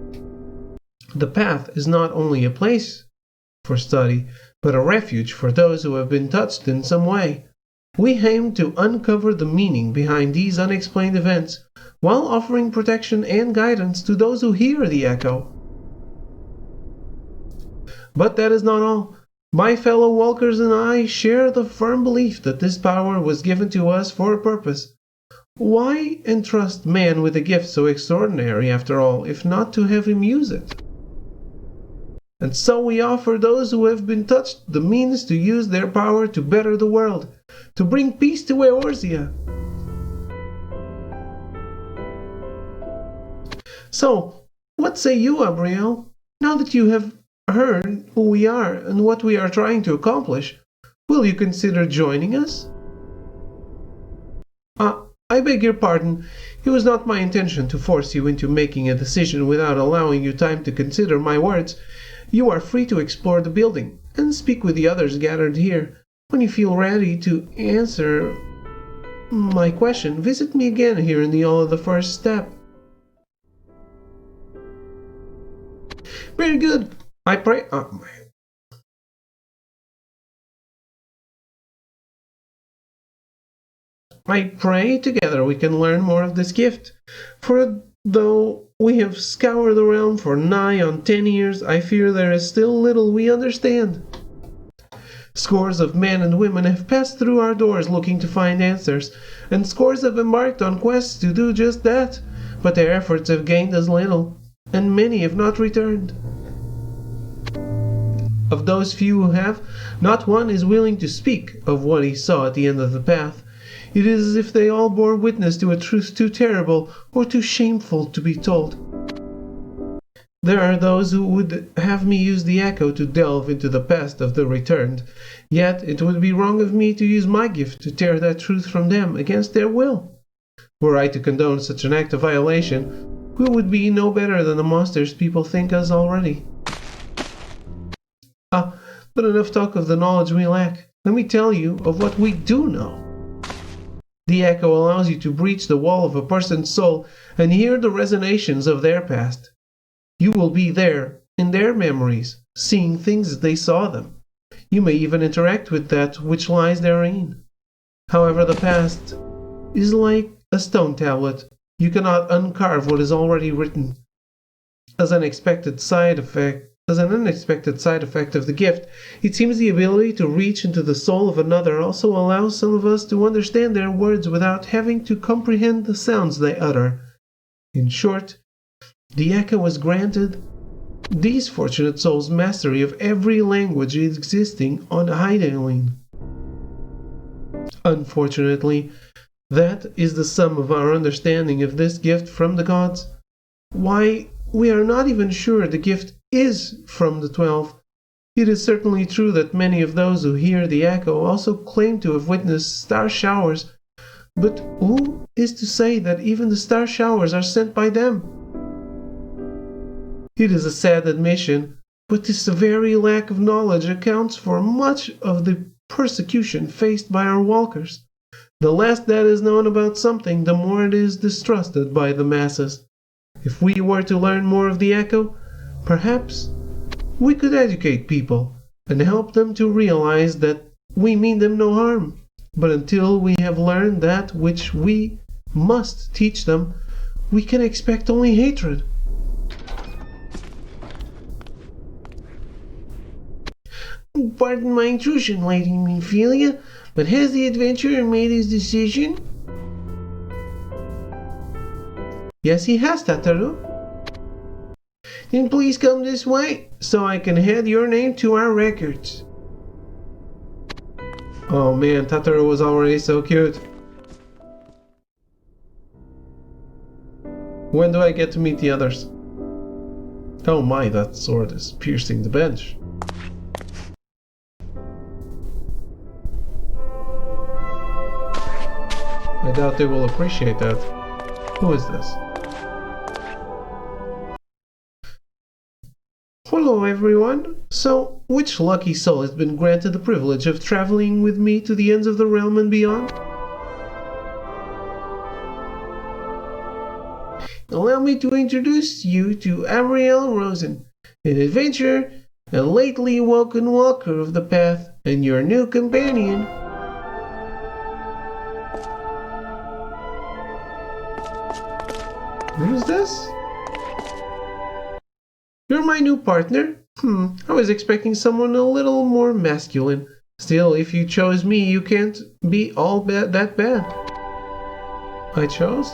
The path is not only a place for study, but a refuge for those who have been touched in some way. We aim to uncover the meaning behind these unexplained events, while offering protection and guidance to those who hear the echo. But that is not all. My fellow walkers and I share the firm belief that this power was given to us for a purpose. Why entrust man with a gift so extraordinary, after all, if not to have him use it? And so we offer those who have been touched the means to use their power to better the world, to bring peace to Eorzea. So, what say you, Abriel? Now that you have heard who we are and what we are trying to accomplish, will you consider joining us? I beg your pardon. It was not my intention to force you into making a decision without allowing you time to consider my words. You are free to explore the building and speak with the others gathered here. When you feel ready to answer my question, visit me again here in the Hall of the First Step. Very good. I pray. I pray together we can learn more of this gift. For though we have scoured the realm for nigh on 10 years, I fear there is still little we understand. Scores of men and women have passed through our doors looking to find answers, and scores have embarked on quests to do just that, but their efforts have gained as little, and many have not returned. Of those few who have, not one is willing to speak of what he saw at the end of the path. It is as if they all bore witness to a truth too terrible or too shameful to be told. There are those who would have me use the echo to delve into the past of the returned, yet it would be wrong of me to use my gift to tear that truth from them against their will. Were I to condone such an act of violation, we would be no better than the monsters people think us already. But enough talk of the knowledge we lack. Let me tell you of what we do know. The echo allows you to breach the wall of a person's soul and hear the resonations of their past. You will be there, in their memories, seeing things as they saw them. You may even interact with that which lies therein. However, the past is like a stone tablet. You cannot uncarve what is already written. As an unexpected side effect of the gift, it seems the ability to reach into the soul of another also allows some of us to understand their words without having to comprehend the sounds they utter. In short, the echo was granted these fortunate souls mastery of every language existing on Hydaelyn. Unfortunately, that is the sum of our understanding of this gift from the gods. Why, we are not even sure the gift is from the 12. It is certainly true that many of those who hear the echo also claim to have witnessed star showers, but who is to say that even the star showers are sent by them? It is a sad admission, but this very lack of knowledge accounts for much of the persecution faced by our walkers. The less that is known about something, the more it is distrusted by the masses. If we were to learn more of the echo, perhaps we could educate people and help them to realize that we mean them no harm. But until we have learned that which we must teach them, we can expect only hatred. Pardon my intrusion, Lady Minfilia, but has the adventurer made his decision? Yes, he has, Tataru. Then please come this way, so I can add your name to our records. Oh man, Tataru was already so cute. When do I get to meet the others? Oh my, that sword is piercing the bench. I doubt they will appreciate that. Who is this? Hello everyone! So, which lucky soul has been granted the privilege of traveling with me to the ends of the realm and beyond? Allow me to introduce you to Abrielle Rosen, an adventurer, a lately woken walker of the path, and your new companion. Who's this? You're my new partner? I was expecting someone a little more masculine. Still, if you chose me, you can't be all that bad. I chose?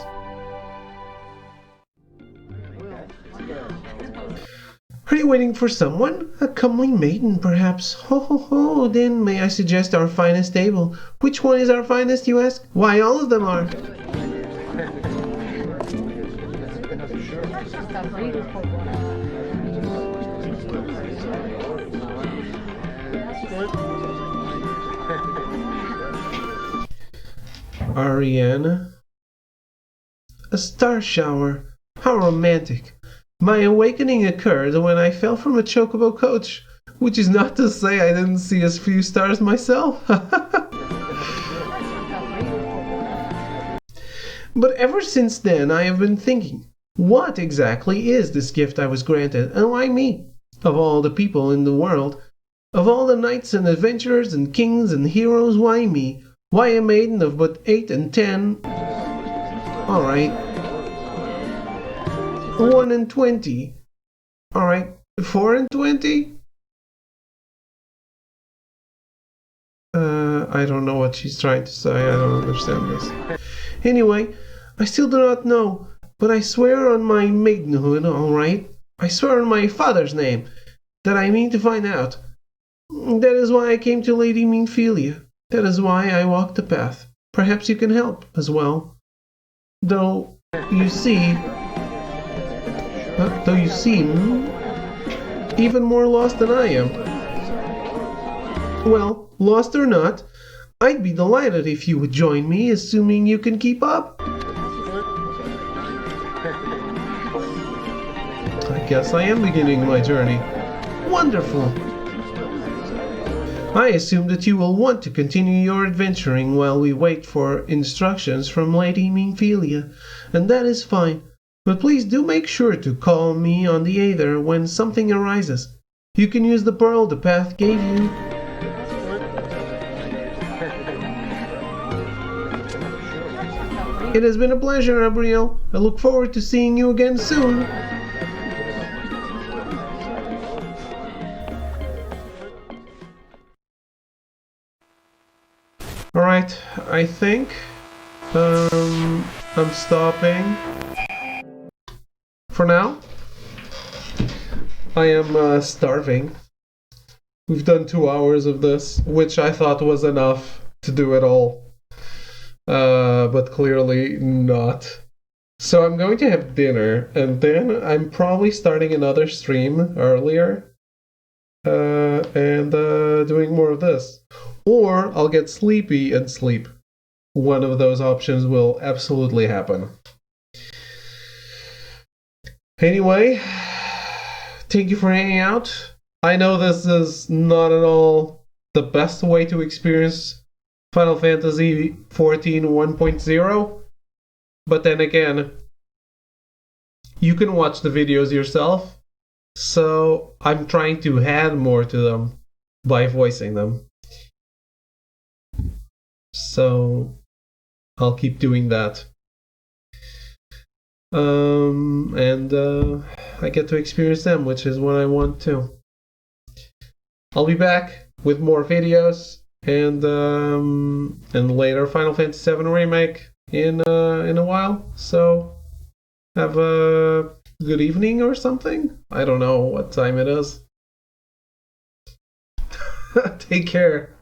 Are you waiting for someone? A comely maiden, perhaps? Ho ho ho, then may I suggest our finest table? Which one is our finest, you ask? Why, all of them are. Ariana. A star shower. How romantic. My awakening occurred when I fell from a chocobo coach, which is not to say I didn't see as few stars myself. But ever since then I have been thinking, what exactly is this gift I was granted, and why me? Of all the people in the world, of all the knights and adventurers and kings and heroes, why me? Why a maiden of but 8 and 10? Alright. 1 and 20. Alright. 4 and 20? I don't know what she's trying to say. I don't understand this. Anyway, I still do not know, but I swear on my maidenhood, alright? I swear on my father's name, that I mean to find out. That is why I came to Lady Minfilia. That is why I walked the path. Perhaps you can help as well. Though you seem even more lost than I am. Well, lost or not, I'd be delighted if you would join me, assuming you can keep up. I guess I am beginning my journey. Wonderful! I assume that you will want to continue your adventuring while we wait for instructions from Lady Minfilia, and that is fine. But please do make sure to call me on the Aether when something arises. You can use the pearl the path gave you. It has been a pleasure, Abrielle. I look forward to seeing you again soon. Alright, I think I'm stopping for now. I am starving. We've done 2 hours of this, which I thought was enough to do it all. but clearly not. So I'm going to have dinner, and then I'm probably starting another stream earlier, and doing more of this. Or I'll get sleepy and sleep. One of those options will absolutely happen. Anyway, thank you for hanging out. I know this is not at all the best way to experience Final Fantasy XIV 1.0, but then again, you can watch the videos yourself, so I'm trying to add more to them by voicing them. So I'll keep doing that. And I get to experience them, which is what I want to. I'll be back with more videos and later Final Fantasy VII Remake in a while. So have a good evening or something. I don't know what time it is. Take care.